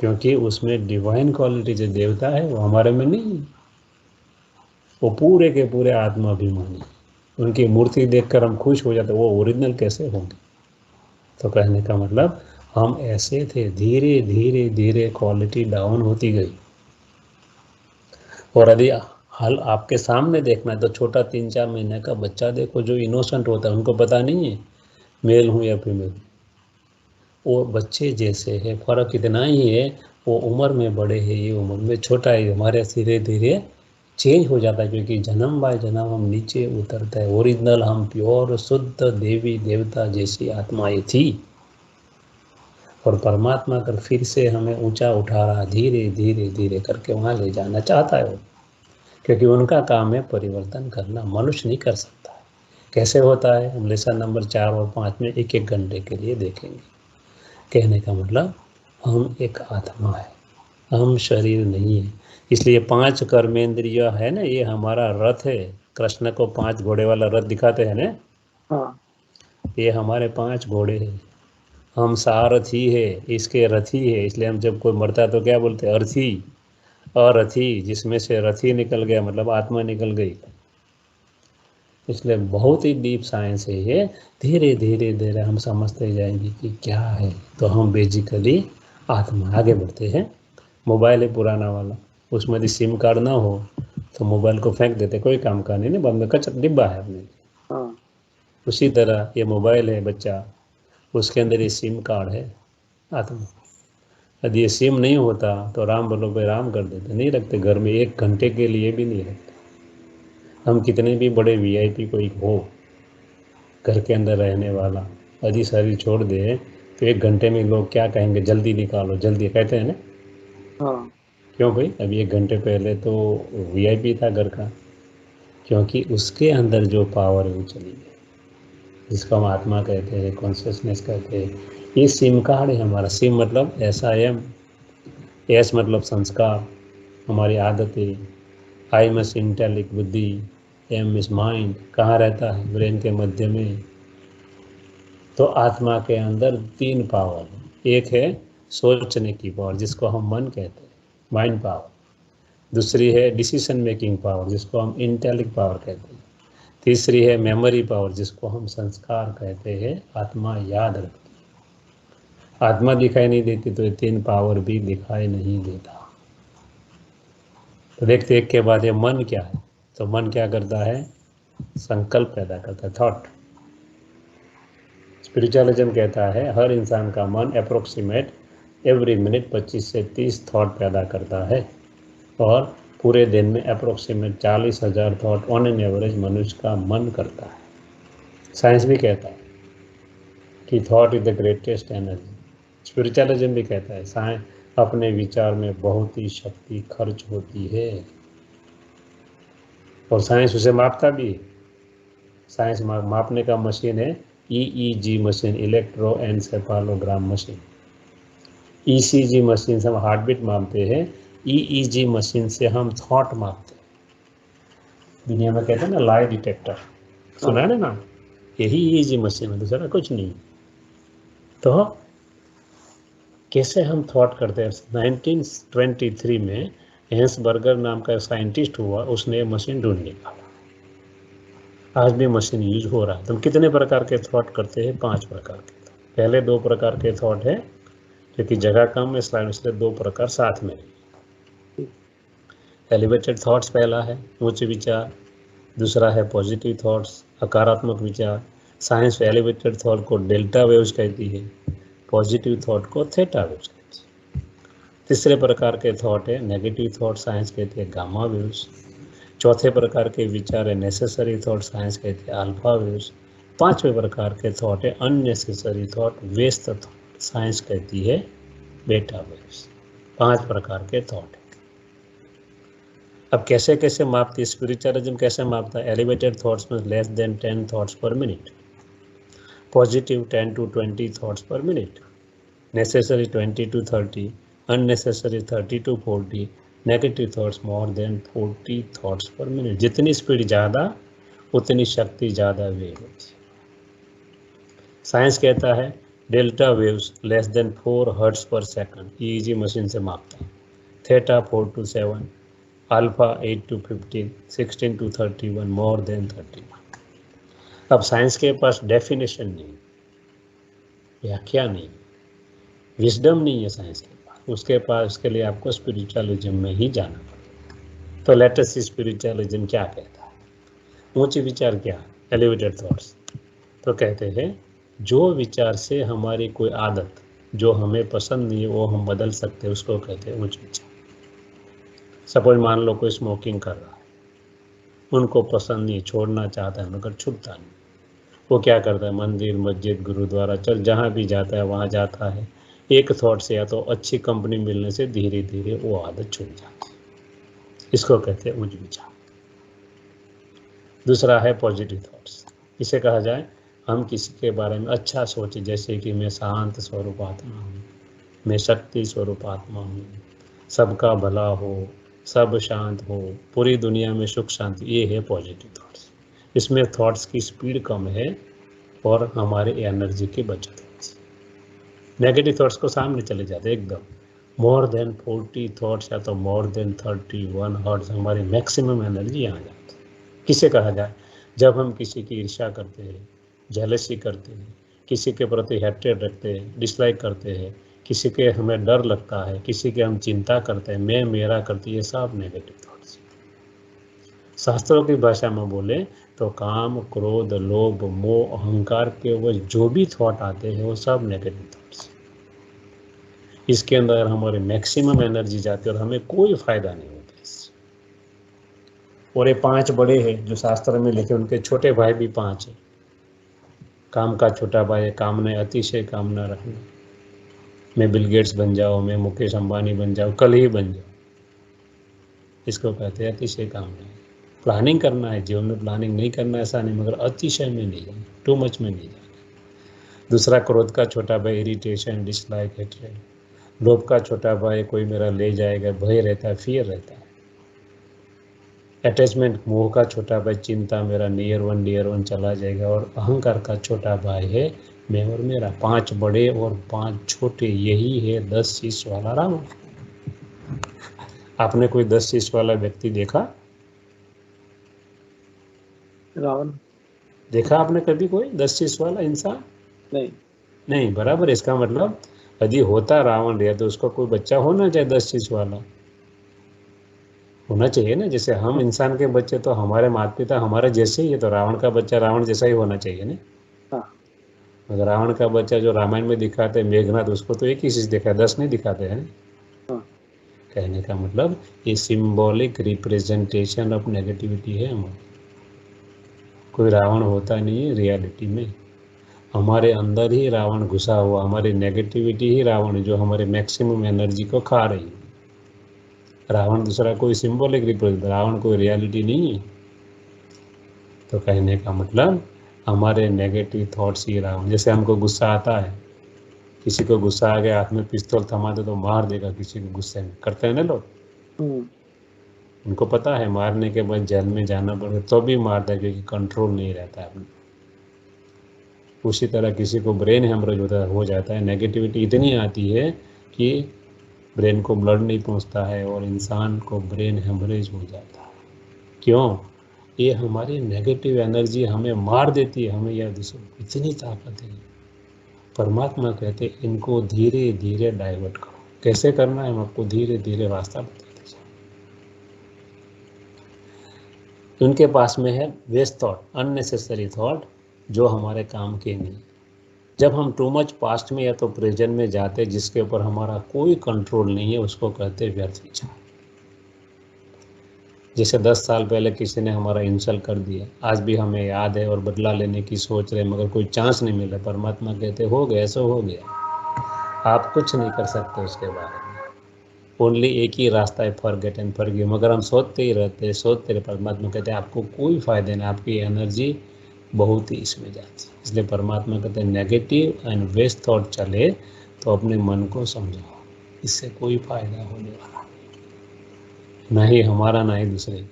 क्योंकि उसमें डिवाइन क्वालिटी जो देवता है वो हमारे में नहीं है, वो पूरे के पूरे आत्माभिमानी। उनकी मूर्ति देखकर हम खुश हो जाते, वो ओरिजिनल कैसे होंगे? तो कहने का मतलब हम ऐसे थे, धीरे धीरे धीरे क्वालिटी डाउन होती गई। और यदि हाल आपके सामने देखना है तो छोटा 3-4 महीने का बच्चा देखो, जो इनोसेंट होता है, उनको पता नहीं है मेल हूँ या फीमेल, वो बच्चे जैसे है, फर्क इतना ही है, वो उम्र में बड़े हैं, ये उम्र में छोटा है। हमारे धीरे धीरे चेंज हो जाता है, क्योंकि जन्म बाय जन्म हम नीचे उतरता है। ओरिजिनल हम प्योर शुद्ध देवी देवता जैसी आत्माएं थी, और परमात्मा कर फिर से हमें ऊंचा उठा रहा, धीरे धीरे धीरे करके वहाँ ले जाना चाहता है वो, क्योंकि उनका काम है परिवर्तन करना, मनुष्य नहीं कर सकता है। कैसे होता है हम लेसन नंबर 4 और 5 में 1-1 घंटे के लिए देखेंगे। कहने का मतलब हम एक आत्मा है, हम शरीर नहीं है। इसलिए 5 कर्मेंद्रिय है ना, ये हमारा रथ है। कृष्ण को 5 घोड़े वाला रथ दिखाते हैं ना, हाँ। ये हमारे 5 घोड़े हैं, हम सारथी है, इसके रथी है। इसलिए हम जब कोई मरता है तो क्या बोलते हैं? अर्थी, अरथी, जिसमें से रथी निकल गया मतलब आत्मा निकल गई। इसलिए बहुत ही डीप साइंस है ये, धीरे धीरे धीरे हम समझते जाएंगे कि क्या है। तो हम बेसिकली आत्मा। आगे बढ़ते हैं। मोबाइल है पुराना वाला, उसमें यदि सिम कार्ड ना हो तो मोबाइल को फेंक देते, कोई काम का नहीं, बंद में कचरा डिब्बा है अपने। हाँ। उसी तरह ये मोबाइल है बच्चा, उसके अंदर ये सिम कार्ड है आत्मा। यदि ये सिम नहीं होता तो राम बोलो भाई राम कर देते, नहीं रखते घर में, 1 घंटे के लिए भी नहीं रखते। हम कितने भी बड़े वीआईपी कोई हो घर के अंदर रहने वाला, यदि शरीर छोड़ दे तो 1 घंटे में लोग क्या कहेंगे? जल्दी निकालो, जल्दी, कहते हैं ना। हाँ। क्यों भाई? अभी 1 घंटे पहले तो वीआईपी था घर का, क्योंकि उसके अंदर जो पावर है वो चली गई, जिसको हम आत्मा कहते हैं, कॉन्शियसनेस कहते हैं। ये सिम कार्ड है हमारा। सिम मतलब SIM, एस मतलब संस्कार, हमारी आदतें, आई मस इंटेलेक्ट बुद्धि, एम इज माइंड, कहाँ रहता है? ब्रेन के मध्य में। तो आत्मा के अंदर 3 पावर, एक है सोचने की पावर जिसको हम मन कहते हैं, माइंड पावर। दूसरी है डिसीजन मेकिंग पावर, जिसको हम इंटेलिक्ट पावर कहते हैं। तीसरी है मेमोरी पावर, जिसको हम संस्कार कहते हैं, आत्मा याद रखती है। आत्मा दिखाई नहीं देती तो ये तीन पावर भी दिखाई नहीं देता। तो देखते एक के बाद ये मन क्या है, तो मन क्या करता है, संकल्प पैदा करता है, थॉट। स्पिरिचुअलिज्म कहता है हर इंसान का मन अप्रोक्सीमेट एवरी मिनट 25 से 30 थॉट पैदा करता है, और पूरे दिन में approximate 40,000 thought on an average मनुष्य का मन करता है। साइंस भी कहता है कि thought is the greatest energy. Spiritualism भी कहता है साइंस अपने विचार में बहुत ही शक्ति खर्च होती है, और साइंस उसे मापता भी है। साइंस मापने का मशीन है EEG machine, electroencephalogram machine. ECG machine से हम हार्ट बीट मापते हैं, EEG मशीन से हम थॉट मापते हैं। दुनिया में कहते हैं ना लाई डिटेक्टर, सुना है ना, यही EEG मशीन है, दूसरा कुछ नहीं। तो कैसे हम थॉट करते हैं, 1923 में हेंस बर्गर नाम का साइंटिस्ट हुआ, उसने मशीन ढूंढ निकाला। आज भी मशीन यूज हो रहा है। तो हम कितने प्रकार के थॉट करते हैं, 5 प्रकार के। पहले 2 प्रकार के थॉट है, क्योंकि जगह कम है स्लाइड, इसलिए 2 प्रकार साथ में। एलिवेटेड थॉट्स पहला है उच्च विचार, दूसरा है पॉजिटिव थॉट्स, सकारात्मक विचार। साइंस एलिवेटेड थॉट को डेल्टा वेव्स कहती है, पॉजिटिव थॉट को थीटा वेव्स कहती है। तीसरे प्रकार के थॉट है नेगेटिव थॉट, साइंस कहती है गामा वेव्स। चौथे प्रकार के विचार है नेसेसरी थॉट, साइंस कहती है अल्फा वेव्स। 5वें प्रकार के थॉट है unnecessary thought, waste thought, science कहती है बेटा वेव्स। 5 प्रकार के थॉट है। अब कैसे कैसे मापती है स्पिरिचुअलिज्म, कैसे मापता है? एलिवेटेड थॉट्स में लेस देन 10 थॉट्स पर मिनट, पॉजिटिव 10 to 20 थॉट्स पर minute, necessary 20 to 30, unnecessary 30 to 40, negative thoughts more than 40 thoughts पर मिनट। जितनी स्पीड ज़्यादा उतनी शक्ति ज़्यादा वेव होती है। साइंस कहता है delta waves less than 4 hertz पर सेकंड, EEG मशीन से मापता है। Theta 4 to 7, alpha 8 to 15, 16 to 31, more than 31। अब साइंस के पास डेफिनेशन नहीं, व्याख्या नहीं, विजडम नहीं है साइंस के पास। उसके पास, उसके लिए आपको स्पिरिचुअलिज्म में ही जाना पड़ेगा। तो लेट अस सी स्पिरिचुअलिज्म क्या कहता है। ऊंचे विचार क्या, एलिवेटेड थॉट्स। तो कहते हैं जो विचार से हमारी कोई आदत जो हमें पसंद नहीं है वो हम बदल सकते हैं, उसको कहते हैं उच्च विचार। सपोज मान लो कोई स्मोकिंग कर रहा है, उनको पसंद नहीं, छोड़ना चाहता है मगर छूटता नहीं। वो क्या करता है, मंदिर मस्जिद गुरुद्वारा चल जहाँ भी जाता है वहाँ जाता है, एक थॉट से या तो अच्छी कंपनी मिलने से धीरे धीरे वो आदत छूट जाती है। इसको कहते हैं उच्च विचार। दूसरा है पॉजिटिव थॉट्स। इसे कहा जाए हम किसी के बारे में अच्छा सोचें, जैसे कि मैं शांत स्वरूप आत्मा हूँ, मैं शक्ति स्वरूप आत्मा हूँ, सबका भला हो, सब शांत हो, पूरी दुनिया में सुख शांति। ये है पॉजिटिव थॉट्स। इसमें थॉट्स की स्पीड कम है और हमारे एनर्जी की बचत होती है। नेगेटिव थॉट्स को सामने चले जाते एकदम, मोर देन 40 थॉट्स या तो मोर देन 31 हर्ट्ज, हमारी मैक्सिमम एनर्जी यहाँ जाती है। किसे कहा जाए, जब हम किसी की ईर्ष्या करते हैं, जेलसी करते हैं, किसी के प्रति हेट्रेड रखते हैं, डिसलाइक करते हैं, किसी के हमें डर लगता है, किसी के हम चिंता करते हैं, मैं मेरा करती है, ये सब नेगेटिव थॉट्स। शास्त्रों की भाषा में बोले तो काम क्रोध लोभ मोह अहंकार के वो जो भी थॉट आते हैं वो सब नेगेटिव थॉट्स। इसके अंदर हमारी मैक्सिमम एनर्जी जाती है और हमें कोई फायदा नहीं होता इससे। और ये 5 बड़े हैं जो शास्त्र में लिखे, उनके छोटे भाई भी 5 हैं। काम का छोटा भाई है कामना, अतिशय कामना रखना, मैं बिल गेट्स बन जाऊँ, मैं मुकेश अंबानी बन जाऊँ, कल ही बन जाऊँ, इसको कहते हैं अतिशय कामना। प्लानिंग करना है जीवन में, प्लानिंग नहीं करना ऐसा नहीं, मगर अतिशय में नहीं जाना, टू मच में नहीं जाना। दूसरा क्रोध का छोटा भाई इरिटेशन डिसलाइक हेट्रेड। लोभ का छोटा भाई कोई मेरा ले जाएगा, भय रहता है, फियर रहता है। अटैचमेंट मोह का छोटा भाई चिंता, मेरा नियर वन चला जाएगा। और अहंकार का छोटा भाई है मैं और मेरा। 5 बड़े और 5 छोटे, यही है 10 शीश वाला रावण। आपने कोई 10 शीश वाला व्यक्ति देखा? रावण? देखा आपने कभी कोई 10 शीश वाला इंसान? नहीं। नहीं, बराबर। इसका मतलब यदि होता रावण या तो उसका कोई बच्चा होना चाहिए 10 शीश वाला होना चाहिए ना। जैसे हम इंसान के बच्चे तो हमारे माता पिता हमारे जैसे ही है, तो रावण का बच्चा रावण जैसा ही होना चाहिए ना। हाँ। अगर रावण का बच्चा जो रामायण में दिखाते हैं मेघनाथ, उसको तो एक ही चीज दिखा, 10 नहीं दिखाते हैं। हाँ। कहने का मतलब ये सिंबॉलिक रिप्रेजेंटेशन ऑफ नेगेटिविटी है हमारा। कोई रावण होता नहीं है रियलिटी में। हमारे अंदर ही रावण घुसा हुआ, हमारी नेगेटिविटी ही रावण है जो हमारे मैक्सिमम एनर्जी को खा रही है। रावण दूसरा कोई सिंबॉलिक रिप्रेजेंट, रावण कोई रियलिटी नहीं है। तो कहने का मतलब हमारे नेगेटिव थॉट्स ही रावण। जैसे हमको गुस्सा आता है, किसी को गुस्सा आ गया, हाथ में पिस्तौल थमा दे तो मार देगा किसी को, गुस्से में करते हैं ना लोग। उनको पता है मारने के बाद जेल में जाना पड़ेगा तो भी मारता है, क्योंकि कंट्रोल नहीं रहता है। उसी तरह किसी को ब्रेन हेमरेज हो जाता है, नेगेटिविटी इतनी आती है कि ब्रेन को ब्लड नहीं पहुंचता है और इंसान को ब्रेन हेमरेज हो जाता है। क्यों? ये हमारी नेगेटिव एनर्जी हमें मार देती है। हमें यह इतनी ताकत है। परमात्मा कहते हैं इनको धीरे धीरे डाइवर्ट करो। कैसे करना है हम आपको धीरे धीरे रास्ता बताते जाए। उनके पास में है वेस्ट थॉट, अननेसेसरी थॉट, जो हमारे काम के नहीं। जब हम टू मच पास्ट में या तो प्रेजेंट में जाते जिसके ऊपर हमारा कोई कंट्रोल नहीं है, उसको कहते व्यर्थ विचार। जैसे 10 साल पहले किसी ने हमारा इंसल्ट कर दिया, आज भी हमें याद है और बदला लेने की सोच रहे, मगर कोई चांस नहीं मिला। परमात्मा कहते हो गया सो हो गया, आप कुछ नहीं कर सकते उसके बारे में। ओनली एक ही रास्ता है, फॉरगेट एंड फॉरगिव। मगर हम सोचते ही रहते, सोचते रहे। परमात्मा कहते हैं आपको कोई फायदा नहीं, आपकी एनर्जी बहुत ही इसमें जाती है। इसलिए परमात्मा कहते हैं नेगेटिव एंड वेस्ट थॉट चले तो अपने मन को समझाओ, इससे कोई फायदा होने वाला नहीं, ना ही हमारा ना ही दूसरे।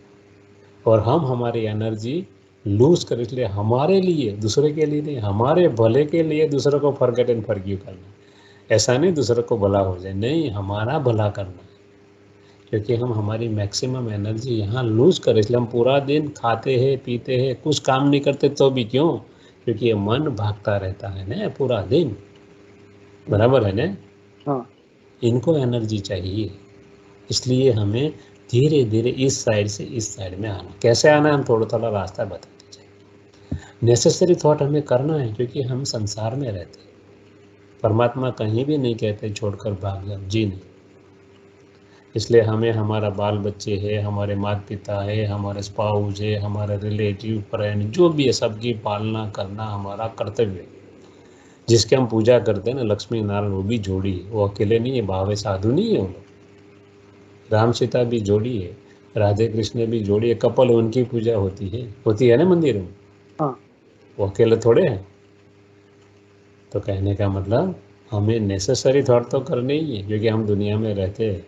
और हम हमारी एनर्जी लूज कर, इसलिए हमारे लिए, दूसरे के लिए नहीं, हमारे भले के लिए दूसरे को फॉरगेट एंड फॉरगिव करना। ऐसा नहीं दूसरे को भला हो जाए, नहीं, हमारा भला करना। क्योंकि हम हमारी मैक्सिमम एनर्जी यहाँ लूज कर, इसलिए हम पूरा दिन खाते हैं पीते हैं, कुछ काम नहीं करते तो भी। क्यों? क्योंकि ये मन भागता रहता है ना पूरा दिन, बराबर है ना। हाँ। इनको एनर्जी चाहिए, इसलिए हमें धीरे धीरे इस साइड से इस साइड में आना। कैसे आना है हम थोड़ा थोड़ा रास्ता बताते जाएंगे। नेसेसरी थॉट हमें करना है, क्योंकि हम संसार में रहते हैं। परमात्मा कहीं भी नहीं कहते छोड़कर भाग जाओ, जी नहीं। इसलिए हमें हमारा बाल बच्चे है, हमारे माता पिता है, हमारे स्पाउस है, हमारे रिलेटिव फ्रेंड जो भी है, सबकी पालना करना हमारा कर्तव्य है। जिसके हम पूजा करते हैं ना, लक्ष्मी नारायण, वो भी जोड़ी है, वो अकेले नहीं है, भावे साधु नहीं है वो लोग। राम सीता भी जोड़ी है, राधे कृष्ण भी जोड़ी है, कपल, उनकी पूजा होती है ना मंदिर में। हाँ। वो अकेले थोड़े हैं। तो कहने का मतलब हमें नेसेसरी थॉट तो करनी ही है, क्योंकि हम दुनिया में रहते हैं।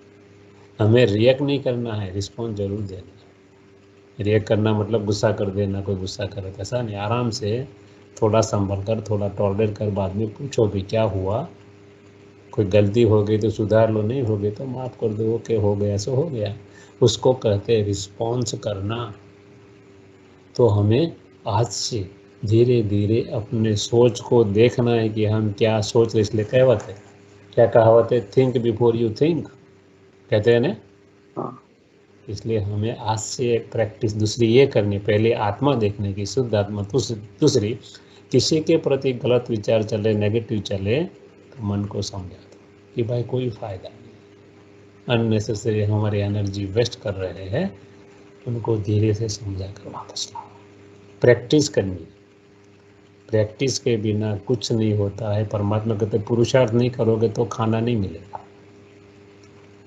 हमें रिएक्ट नहीं करना है, रिस्पॉन्स जरूर देना है। रिएक्ट करना मतलब गुस्सा कर देना, कोई गुस्सा करे तो ऐसा नहीं। आराम से थोड़ा संभल कर, थोड़ा टॉलरेट कर, बाद में पूछो भी क्या हुआ, कोई गलती हो गई तो सुधार लो, नहीं हो गई तो माफ़ कर दो, ओके हो गया सो हो गया। उसको कहते हैं रिस्पॉन्स करना। तो हमें आज से धीरे धीरे अपने सोच को देखना है कि हम क्या सोच रहे। इसलिए कहावत है, थिंक बिफोर यू थिंक, कहते हैं ना। हाँ। इसलिए हमें आज से एक प्रैक्टिस दूसरी ये करनी, पहले आत्मा देखने की, शुद्ध आत्मा। दूसरी, किसी के प्रति गलत विचार चले, नेगेटिव चले, तो मन को समझा दो कि भाई कोई फ़ायदा नहीं, अननेसेसरी हमारी एनर्जी वेस्ट कर रहे हैं, उनको धीरे से समझा कर वापस लाओ। प्रैक्टिस करनी है, प्रैक्टिस के बिना कुछ नहीं होता है। परमात्मा कहते पुरुषार्थ नहीं करोगे तो खाना नहीं मिलेगा।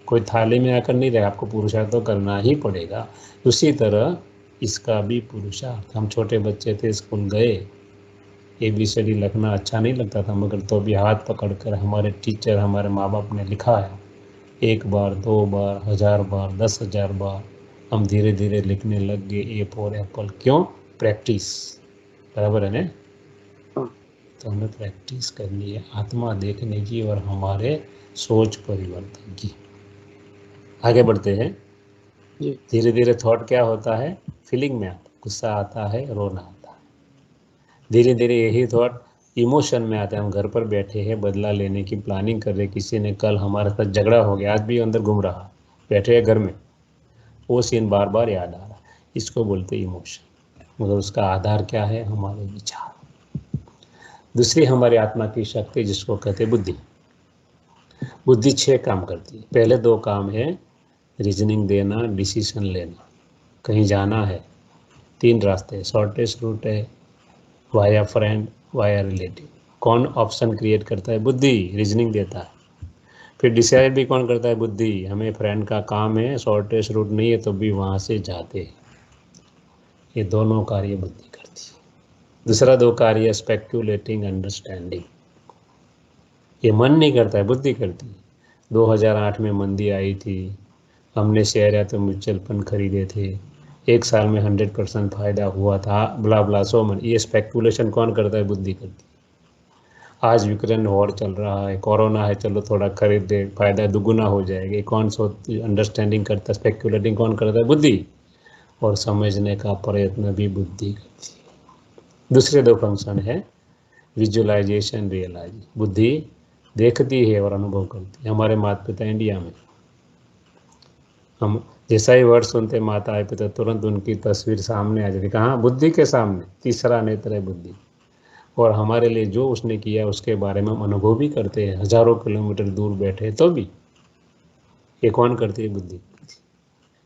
कोई थाली में आकर नहीं रहे, आपको पुरुषार्थ तो करना ही पड़ेगा। उसी तरह इसका भी पुरुषार्थ। हम छोटे बच्चे थे, स्कूल गए, ABCD लिखना अच्छा नहीं लगता था, मगर तो भी हाथ पकड़कर हमारे टीचर, हमारे माँ बाप ने लिखाया। 1 बार, 2 बार, 1000 बार, 10,000 बार हम धीरे धीरे लिखने लग गए। A for Apple. क्यों? प्रैक्टिस, बराबर है ना। हाँ। तो हमें प्रैक्टिस करनी है आत्मा देखने की और हमारे सोच परिवर्तन की। आगे बढ़ते हैं। जी। धीरे धीरे थॉट क्या होता है, फीलिंग में आता, गुस्सा आता है, रोना आता है। धीरे धीरे यही थॉट इमोशन में आता है। हम घर पर बैठे हैं, बदला लेने की प्लानिंग कर रहे, किसी ने कल हमारे साथ झगड़ा हो गया, आज भी अंदर घूम रहा, बैठे हैं घर में, वो सीन बार बार याद आ रहा है। इसको बोलते हैं इमोशन। मगर उसका आधार क्या है, हमारे विचार। दूसरी हमारी आत्मा की शक्ति जिसको कहते हैं बुद्धि। बुद्धि 6 काम करती है। पहले 2 काम है रीजनिंग देना, डिसीजन लेना। कहीं जाना है, 3 रास्ते, शॉर्टेस्ट रूट है, वाया फ्रेंड, वाया रिलेटिव। कौन ऑप्शन क्रिएट करता है, बुद्धि रीजनिंग देता है। फिर डिसाइड भी कौन करता है, बुद्धि। हमें फ्रेंड का काम है, शॉर्टेस्ट रूट नहीं है तो भी वहाँ से जाते हैं। ये दोनों कार्य बुद्धि करती है। दूसरा 2 कार्य स्पेक्यूलेटिंग, अंडरस्टैंडिंग। ये मन नहीं करता है, बुद्धि करती है। 2008 में मंदी आई थी, हमने शेयर या तो म्यूचुअल फंड खरीदे थे, 1 साल में 100% फायदा हुआ था, ब्ला ब्ला सो मन। ये स्पेक्यूलेशन कौन करता है, बुद्धि करती है। आज यूक्रेन वॉर चल रहा है, कोरोना है, चलो थोड़ा खरीद दे, फायदा दुगुना हो जाएगा। ये कौन सो अंडरस्टैंडिंग करता है, स्पेक्यूलेटिंग कौन करता है, बुद्धि। और समझने का प्रयत्न भी बुद्धि करती है। दूसरे 2 फंक्शन है विजुअलाइजेशन, रियलाइजेशन। बुद्धि देखती है और अनुभव करती है। हमारे माता पिता इंडिया में, हम जैसा ही वर्ड सुनते माता पिता, तुरंत उनकी तस्वीर सामने आ जाती। कहाँ, बुद्धि के सामने। तीसरा नेत्र है बुद्धि। और हमारे लिए जो उसने किया उसके बारे में हम अनुभव भी करते हैं, हजारों किलोमीटर दूर बैठे तो भी। ये कौन करती है, बुद्धि।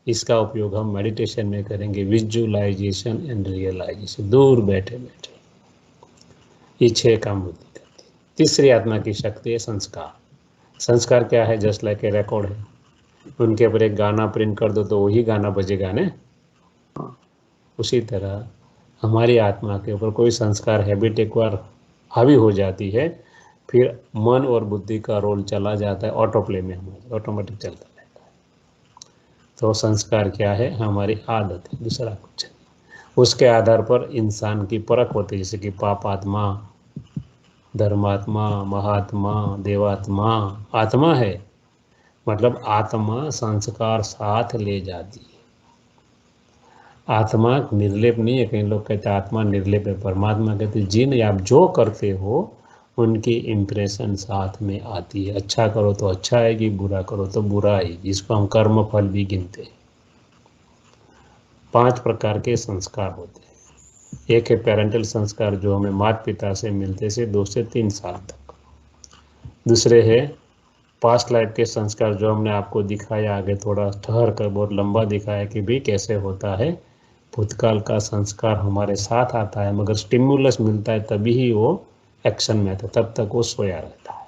इसका उपयोग हम मेडिटेशन में करेंगे, विजुअलाइजेशन एंड रियलाइजेशन, दूर बैठे बैठे। ये 6 काम बुद्धि करती है। तीसरी आत्मा की शक्ति है संस्कार। संस्कार क्या है, जस्ट लाइक ए रिकॉर्ड है। उनके ऊपर एक गाना प्रिंट कर दो तो वही गाना बजेगा ना। हाँ। उसी तरह हमारी आत्मा के ऊपर कोई संस्कार, हैबिट एक बार हावी हो जाती है, फिर मन और बुद्धि का रोल चला जाता है ऑटो प्ले में, हमारे ऑटोमेटिक चलता रहता है। तो संस्कार क्या है, हमारी आदत है, दूसरा कुछ नहीं। उसके आधार पर इंसान की परख होती है, जैसे कि पापात्मा, धर्मात्मा, महात्मा, देवात्मा। आत्मा है मतलब आत्मा संस्कार साथ ले जाती है। आत्मा निर्लेप नहीं है। कई लोग कहते हैं आत्मा निर्लेप है, परमात्मा कहते हैं जिन आप जो करते हो उनकी इम्प्रेशन साथ में आती है। अच्छा करो तो अच्छा आएगी, बुरा करो तो बुरा आएगी, जिसको हम कर्म फल भी गिनते हैं। 5 प्रकार के संस्कार होते हैं। एक है पेरेंटल संस्कार, जो हमें माता पिता से मिलते से 2 से 3 साल तक। दूसरे है पास्ट लाइफ के संस्कार, जो हमने आपको दिखाया, आगे थोड़ा ठहर कर बहुत लंबा दिखाया कि भी कैसे होता है। भूतकाल का संस्कार हमारे साथ आता है, मगर स्टिमुलस मिलता है तभी ही वो एक्शन में आता है, तब तक वो सोया रहता है।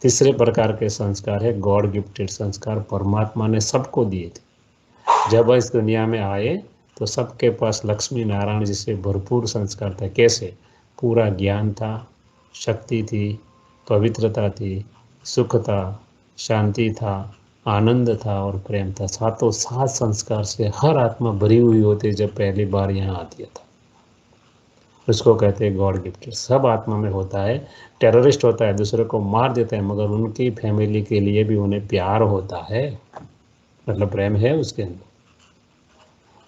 तीसरे प्रकार के संस्कार है गॉड गिफ्टेड संस्कार, परमात्मा ने सबको दिए थे। जब इस दुनिया में आए तो सबके पास लक्ष्मी नारायण जैसे भरपूर संस्कार था। कैसे, पूरा ज्ञान था, शक्ति थी, पवित्रता थी, सुख था, शांति था, आनंद था और प्रेम था। सातों 7 संस्कार से हर आत्मा भरी हुई होती जब पहली बार यहाँ आती था। उसको कहते हैं गॉड गिफ्टेड। सब आत्मा में होता है। टेररिस्ट होता है, दूसरे को मार देता है, मगर उनकी फैमिली के लिए भी उन्हें प्यार होता है, मतलब प्रेम है उसके अंदर।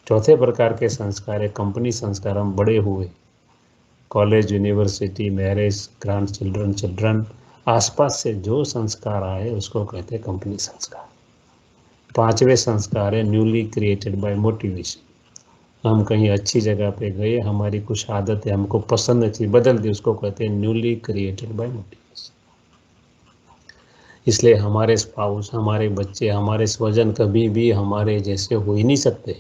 चौथे प्रकार के संस्कार है कंपनी संस्कार। हम बड़े हुए, college, university, marriage, grand children, children, आसपास से जो संस्कार आए उसको कहते हैं कंपनी संस्कार। 5वें संस्कार है न्यूली क्रिएटेड बाय मोटिवेशन। हम कहीं अच्छी जगह पे गए, हमारी कुछ आदत है हमको पसंद थी, बदल दी, उसको कहते हैं न्यूली क्रिएटेड बाय मोटिवेशन। इसलिए हमारे स्पाउस, हमारे बच्चे, हमारे स्वजन कभी भी हमारे जैसे हो ही नहीं सकते,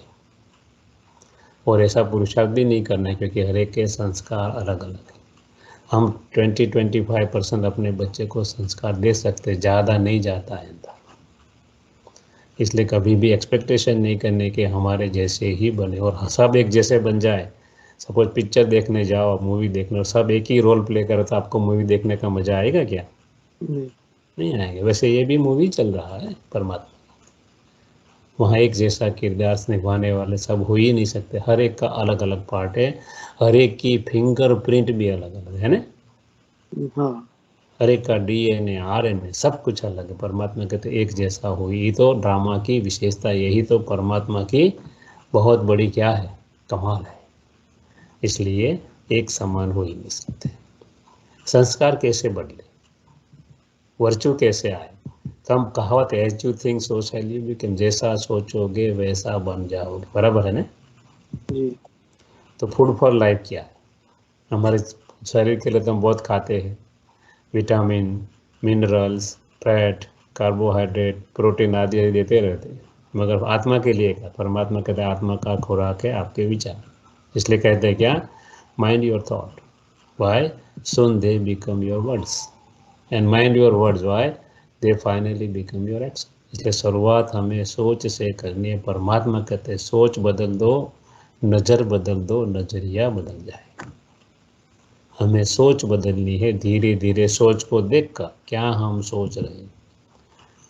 और ऐसा पुरुषार्थ भी नहीं करना है, क्योंकि हर एक के संस्कार अलग अलग हैं। हम 20-25% अपने बच्चे को संस्कार दे सकते, ज़्यादा नहीं जाता है अंदर। इसलिए कभी भी एक्सपेक्टेशन नहीं करने के हमारे जैसे ही बने और सब एक जैसे बन जाए। सपोज पिक्चर देखने जाओ, मूवी देखने, और सब एक ही रोल प्ले करो, तो आपको मूवी देखने का मज़ा आएगा क्या? नहीं। नहीं आएगा। वैसे ये भी मूवी चल रहा है परमात्मा, वहाँ एक जैसा किरदार निभाने वाले सब हो ही नहीं सकते। हर एक का अलग अलग पार्ट है, हर एक की फिंगरप्रिंट भी अलग अलग है ना। हाँ। हर एक का डीएनए आरएनए सब कुछ अलग है। परमात्मा कहते एक जैसा हो। ये तो ड्रामा की विशेषता, यही तो परमात्मा की बहुत बड़ी क्या है, कमाल है। इसलिए एक समान हो ही नहीं सकते। संस्कार कैसे बदले, वर्चू कैसे आए, तो हम कहावत है as you think so shall you become, जैसा सोचोगे वैसा बन जाओगे, बराबर है ना। जी। तो फूड फॉर लाइफ क्या है, हमारे शरीर के लिए तो हम बहुत खाते हैं, vitamin, minerals, fat, carbohydrate, protein आदि आदि देते रहते हैं, मगर आत्मा के लिए क्या, परमात्मा कहते हैं आत्मा का खुराक है आपके विचार। इसलिए कहते हैं क्या, mind your thought, why soon they become your words, and mind your words, why they finally become your action. इसलिए शुरुआत हमें सोच से करनी है। परमात्मा कहते हैं सोच बदल दो, नज़र बदल दो, नज़रिया बदल जाए। हमें सोच बदलनी है, धीरे धीरे सोच को देखकर क्या हम सोच रहे हैं।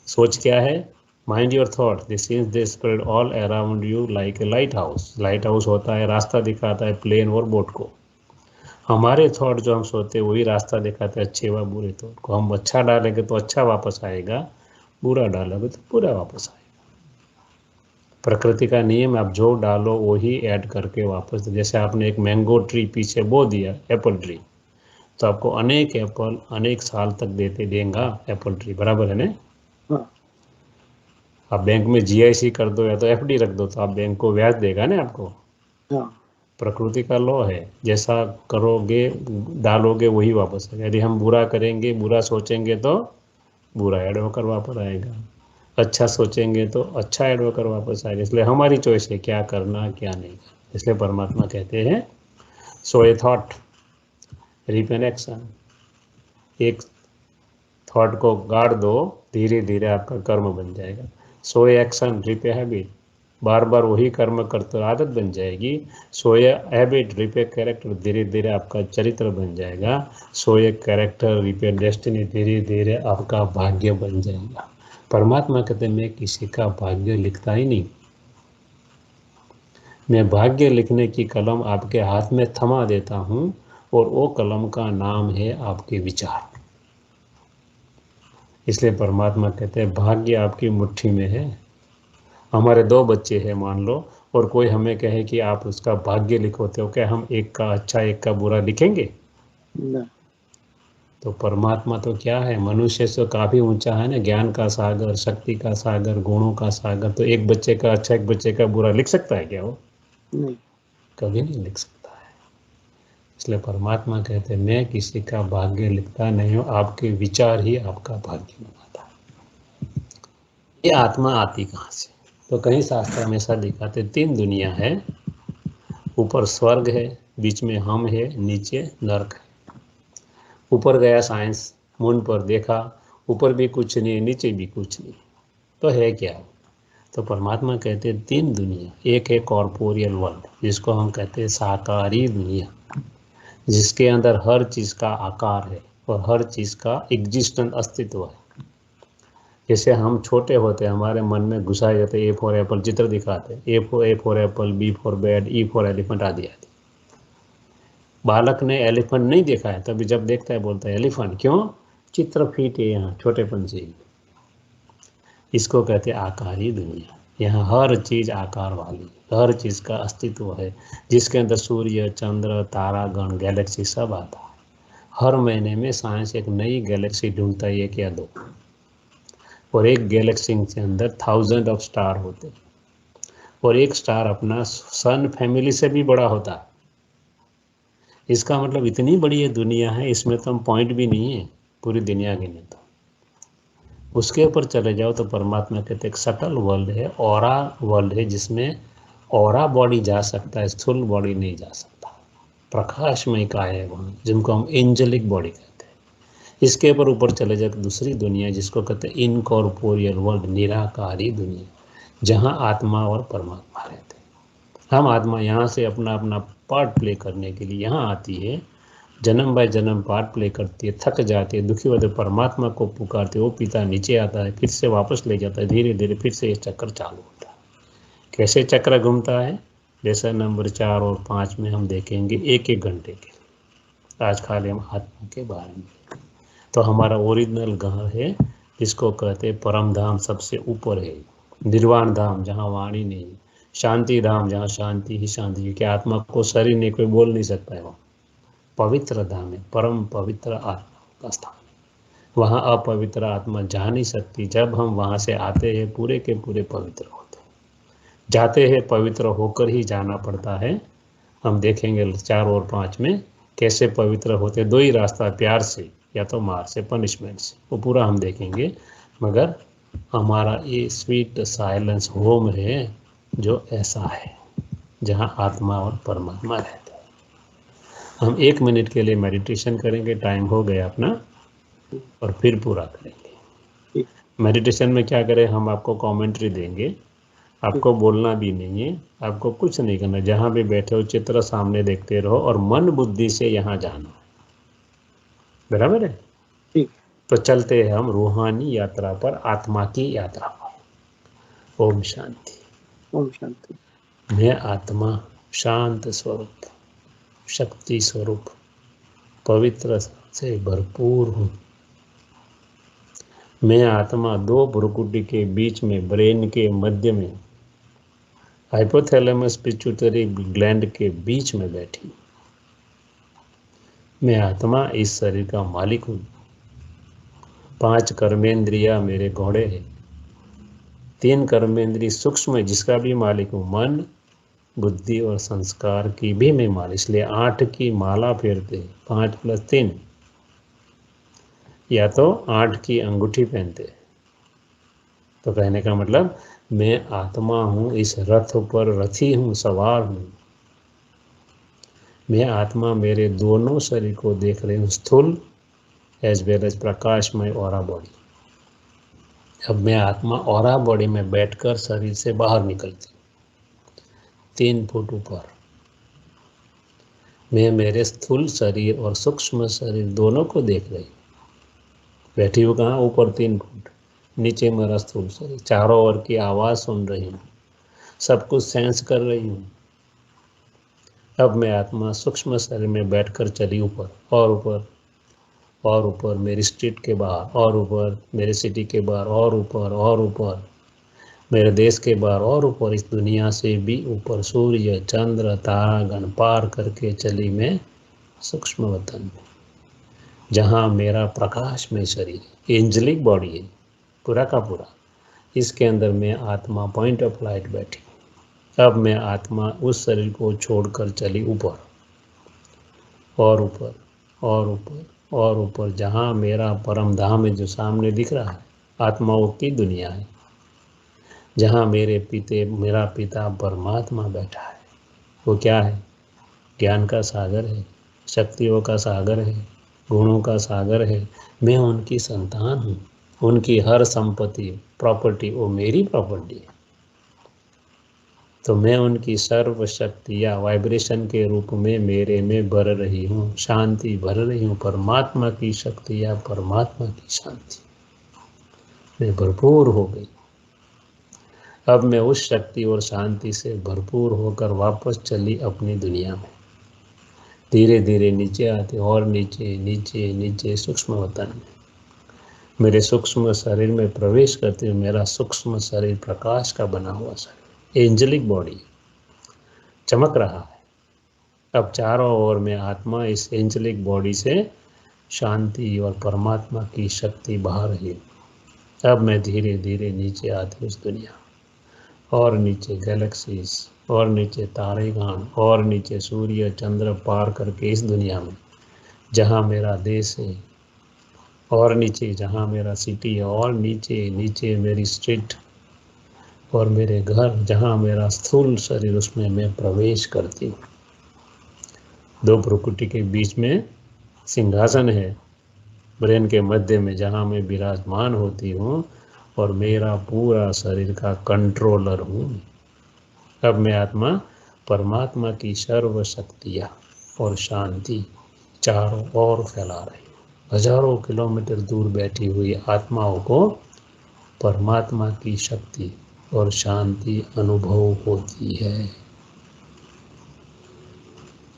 सोच क्या है, mind your thought, this is they spread all around you like a light house. Light house होता है, रास्ता दिखाता है प्लेन और बोट को। हमारे थॉट जो हम सोते हैं वही रास्ता दिखाते हैं अच्छे व बुरे थॉट को। हम अच्छा डालेंगे तो अच्छा वापस आएगा, बुरा डालोगे तो बुरा वापस आएगा। प्रकृति का नियम, आप जो डालो वही ऐड करके वापस दो। जैसे आपने एक मैंगो ट्री पीछे बो दिया, एप्पल ट्री, तो आपको अनेक एप्पल अनेक साल तक देते देगा एप्पल ट्री, बराबर है ना। हाँ। आप बैंक में जीआईसी कर दो या तो एफडी रख दो तो आप बैंक को ब्याज देगा ना आपको। हाँ। प्रकृति का लॉ है, जैसा करोगे डालोगे वही वापस आएगा। यदि हम बुरा करेंगे, बुरा सोचेंगे तो बुरा ऐड होकर वापस आएगा, अच्छा सोचेंगे तो अच्छा ऐड होकर वापस आएगा। इसलिए हमारी चॉइस है क्या करना क्या नहीं करना। इसलिए परमात्मा कहते हैं so a thought reap an action. एक थॉट को गाड़ दो, धीरे धीरे आपका कर्म बन जाएगा। सो एक्शन रिपे हैबिट, बार बार वही कर्म करते आदत बन जाएगी। सोए हैबिट रिपे कैरेक्टर, धीरे धीरे आपका चरित्र बन जाएगा। सोए कैरेक्टर रिपे डेस्टिनी, धीरे धीरे आपका भाग्य बन जाएगा। परमात्मा कहते मैं किसी का भाग्य लिखता ही नहीं, मैं भाग्य लिखने की कलम आपके हाथ में थमा देता हूँ, और वो कलम का नाम है आपके विचार। इसलिए परमात्मा कहते हैं भाग्य आपकी मुट्ठी में है। हमारे दो बच्चे हैं मान लो, और कोई हमें कहे कि आप उसका भाग्य लिखोते हो, क्या हम एक का अच्छा एक का बुरा लिखेंगे? नहीं। तो परमात्मा तो क्या है, मनुष्य से काफ़ी ऊंचा है ना, ज्ञान का सागर, शक्ति का सागर, गुणों का सागर। तो एक बच्चे का अच्छा एक बच्चे का बुरा लिख सकता है क्या वो? नहीं। कभी नहीं लिख सकता है। इसलिए परमात्मा कहते हैं मैं किसी का भाग्य लिखता नहीं हूँ, आपके विचार ही आपका भाग्य बनाता है। ये आत्मा आती कहाँ से? तो कहीं शास्त्र में ऐसा दिखाते तीन दुनिया है, ऊपर स्वर्ग है, बीच में हम है, नीचे नरक है। ऊपर गया साइंस, मून पर देखा, ऊपर भी कुछ नहीं नीचे भी कुछ नहीं, तो है क्या? तो परमात्मा कहते हैं तीन दुनिया। एक है कॉर्पोरियल वर्ल्ड, जिसको हम कहते हैं साकारी दुनिया, जिसके अंदर हर चीज़ का आकार है और हर चीज़ का एग्जिस्टेंस अस्तित्व है। जैसे हम छोटे होते हैं हमारे मन में घुसाए जाते ए फॉर एप्पल, चित्र दिखाते हैं, A for apple, B for bat, E for elephant आदि आदि। बालक ने एलिफेंट नहीं देखा है, तभी जब देखता है बोलता है एलिफेंट, क्यों? चित्र फिट है यहाँ छोटेपन से ही। इसको कहते हैं आकारी दुनिया। यहाँ हर चीज़ आकार वाली, हर चीज़ का अस्तित्व है, जिसके अंदर सूर्य, चंद्र, तारागण, गैलेक्सी सब आता है। हर महीने में साइंस एक नई गैलेक्सी ढूंढता है, एक या दो, और एक गैलेक्सी के अंदर 1000 ऑफ स्टार होते हैं, और एक स्टार अपना सन फैमिली से भी बड़ा होता है। इसका मतलब इतनी बड़ी ये दुनिया है, इसमें तो हम पॉइंट भी नहीं है पूरी दुनिया गिने तो। उसके ऊपर चले जाओ तो परमात्मा कहते एक सटल वर्ल्ड है, ऑरा वर्ल्ड है, जिसमें ऑरा बॉडी जा सकता है, स्थूल बॉडी नहीं जा सकता। प्रकाशमय का है वहाँ, जिनको हम एंजेलिक बॉडी कहते हैं। इसके ऊपर चले जाओ दूसरी दुनिया, जिसको कहते हैं इनकॉर्पोरियल वर्ल्ड, निराकारी दुनिया, जहाँ आत्मा और परमात्मा रहते हैं। हम आत्मा यहाँ से अपना अपना पार्ट प्ले करने के लिए यहाँ आती है, जन्म बाय जन्म पार्ट प्ले करती है, थक जाती है, दुखी होते, परमात्मा को पुकारते, वो पिता नीचे आता है, फिर से वापस ले जाता है, धीरे धीरे फिर से ये चक्कर चालू होता है। कैसे चक्र घूमता है? जैसा नंबर 4 और 5 में हम देखेंगे, एक एक घंटे के। आज खाली हम आत्मा के बारे में। तो तो हमारा ओरिजिनल घर है, जिसको कहते हैं परम धाम, सबसे ऊपर है। निर्वाण धाम जहाँ वाणी नहीं, शांति धाम जहाँ शांति ही शांति है, कि आत्मा को शरीर नहीं, कोई बोल नहीं सकता है। वो पवित्र धाम है, परम पवित्र आत्मा का स्थान। वहाँ अपवित्र आत्मा जा नहीं सकती। जब हम वहाँ से आते हैं पूरे के पूरे पवित्र होते हैं, जाते हैं पवित्र होकर ही जाना पड़ता है। हम देखेंगे 4 और 5 में कैसे पवित्र होते। 2 ही रास्ता है, प्यार से या तो मार से, पनिशमेंट से, वो पूरा हम देखेंगे। मगर हमारा ये स्वीट साइलेंस होम है जो ऐसा है, जहाँ आत्मा और परमात्मा रहते हैं। हम 1 मिनट के लिए मेडिटेशन करेंगे, टाइम हो गया अपना, और फिर पूरा करेंगे। ठीक। मेडिटेशन में क्या करें, हम आपको कमेंट्री देंगे, आपको बोलना भी नहीं है, आपको कुछ नहीं करना। जहाँ भी बैठे हो चित्र सामने देखते रहो और मन बुद्धि से यहाँ जाना। बराबर है? ठीक। तो चलते हैं हम रूहानी यात्रा पर, आत्मा की यात्रा पर। ओम शांति। ओम शांति। मैं आत्मा शांत स्वरूप, शक्ति स्वरूप, पवित्र से भरपूर हूँ। मैं आत्मा 2 भ्रुकुटी के बीच में, ब्रेन के मध्य में, हाइपोथैलेमस पिट्यूटरी ग्लैंड के बीच में बैठी। मैं आत्मा इस शरीर का मालिक हूँ। 5 कर्मेंद्रिया मेरे घोड़े हैं। 3 कर्मेंद्रिय सूक्ष्म है, जिसका भी मालिक हूँ। मन, बुद्धि और संस्कार की भी मैं मालिक, इसलिए 8 की माला फेरते। 5 + 3, या तो 8 की अंगूठी पहनते। तो कहने का मतलब मैं आत्मा हूँ, इस रथ पर रथी हूँ, सवार हूँ। मैं आत्मा मेरे दोनों शरीर को देख रही हूँ, स्थूल एज वेल एज प्रकाशमय ऑरा बॉडी। अब मैं आत्मा ऑरा बॉडी में बैठकर शरीर से बाहर निकलती, 3 फुट ऊपर। मैं मेरे स्थूल शरीर और सूक्ष्म शरीर दोनों को देख रही। बैठी हूँ कहाँ? ऊपर 3 फुट, नीचे मेरा स्थूल शरीर। चारों ओर की आवाज़ सुन रही हूँ, सब कुछ सेंस कर रही हूँ। अब मैं आत्मा सूक्ष्म शरीर में बैठकर चली ऊपर और ऊपर और ऊपर, मेरी स्ट्रीट के बाहर और ऊपर, मेरे सिटी के बाहर और ऊपर और ऊपर, मेरे देश के बाहर और ऊपर, इस दुनिया से भी ऊपर, सूर्य चंद्र तारागण पार करके चली मैं सूक्ष्म वतन में, जहाँ मेरा प्रकाश में शरीर है, एंजलिक बॉडी है पूरा का पूरा। इसके अंदर मैं आत्मा पॉइंट ऑफ लाइट बैठी। अब मैं आत्मा उस शरीर को छोड़कर चली ऊपर और ऊपर और ऊपर और ऊपर, जहाँ मेरा परम धाम है, जो सामने दिख रहा है, आत्माओं की दुनिया है, जहाँ मेरा पिता परमात्मा बैठा है। वो क्या है? ज्ञान का सागर है, शक्तियों का सागर है, गुणों का सागर है। मैं उनकी संतान हूँ। उनकी हर संपत्ति, प्रॉपर्टी, वो मेरी प्रॉपर्टी है। तो मैं उनकी सर्व शक्तियाँ वाइब्रेशन के रूप में मेरे में भर रही हूँ, शांति भर रही हूँ। परमात्मा की शक्तियाँ, परमात्मा की शांति में भरपूर हो गई। अब मैं उस शक्ति और शांति से भरपूर होकर वापस चली अपनी दुनिया में। धीरे धीरे नीचे आते और नीचे नीचे नीचे सूक्ष्म वतन में, मेरे सूक्ष्म शरीर में प्रवेश करते हुए, मेरा सूक्ष्म शरीर प्रकाश का बना हुआ शरीर, एंजलिक बॉडी चमक रहा है। अब चारों ओर में आत्मा इस एंजलिक बॉडी से शांति और परमात्मा की शक्ति बहा रही है। अब मैं धीरे धीरे नीचे आती उस दुनिया, और नीचे गैलेक्सीज, और नीचे तारेगण, और नीचे सूर्य चंद्र पार करके इस दुनिया में, जहाँ मेरा देश है, और नीचे जहाँ मेरा सिटी है, और नीचे नीचे मेरी स्ट्रीट और मेरे घर, जहाँ मेरा स्थूल शरीर, उसमें मैं प्रवेश करती हूँ। 2 भ्रुकुटी के बीच में सिंहासन है, ब्रेन के मध्य में, जहाँ मैं विराजमान होती हूँ और मेरा पूरा शरीर का कंट्रोलर हूँ। अब मैं आत्मा परमात्मा की सर्व शक्तियाँ और शांति चारों ओर फैला रही हूँ। हजारों किलोमीटर दूर बैठी हुई आत्माओं को परमात्मा की शक्ति और शांति अनुभव होती है।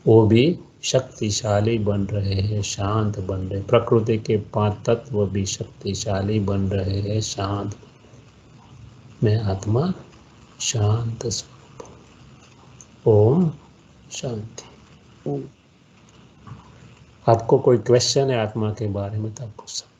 वो भी शक्तिशाली बन रहे हैं, शांत बन रहे। प्रकृति के 5 तत्व भी शक्तिशाली बन रहे हैं, शांत। मैं आत्मा शांत स्वरूप। ओम शांति। हाँ। आपको कोई क्वेश्चन है आत्मा के बारे में तो आप पूछ सकते हैं।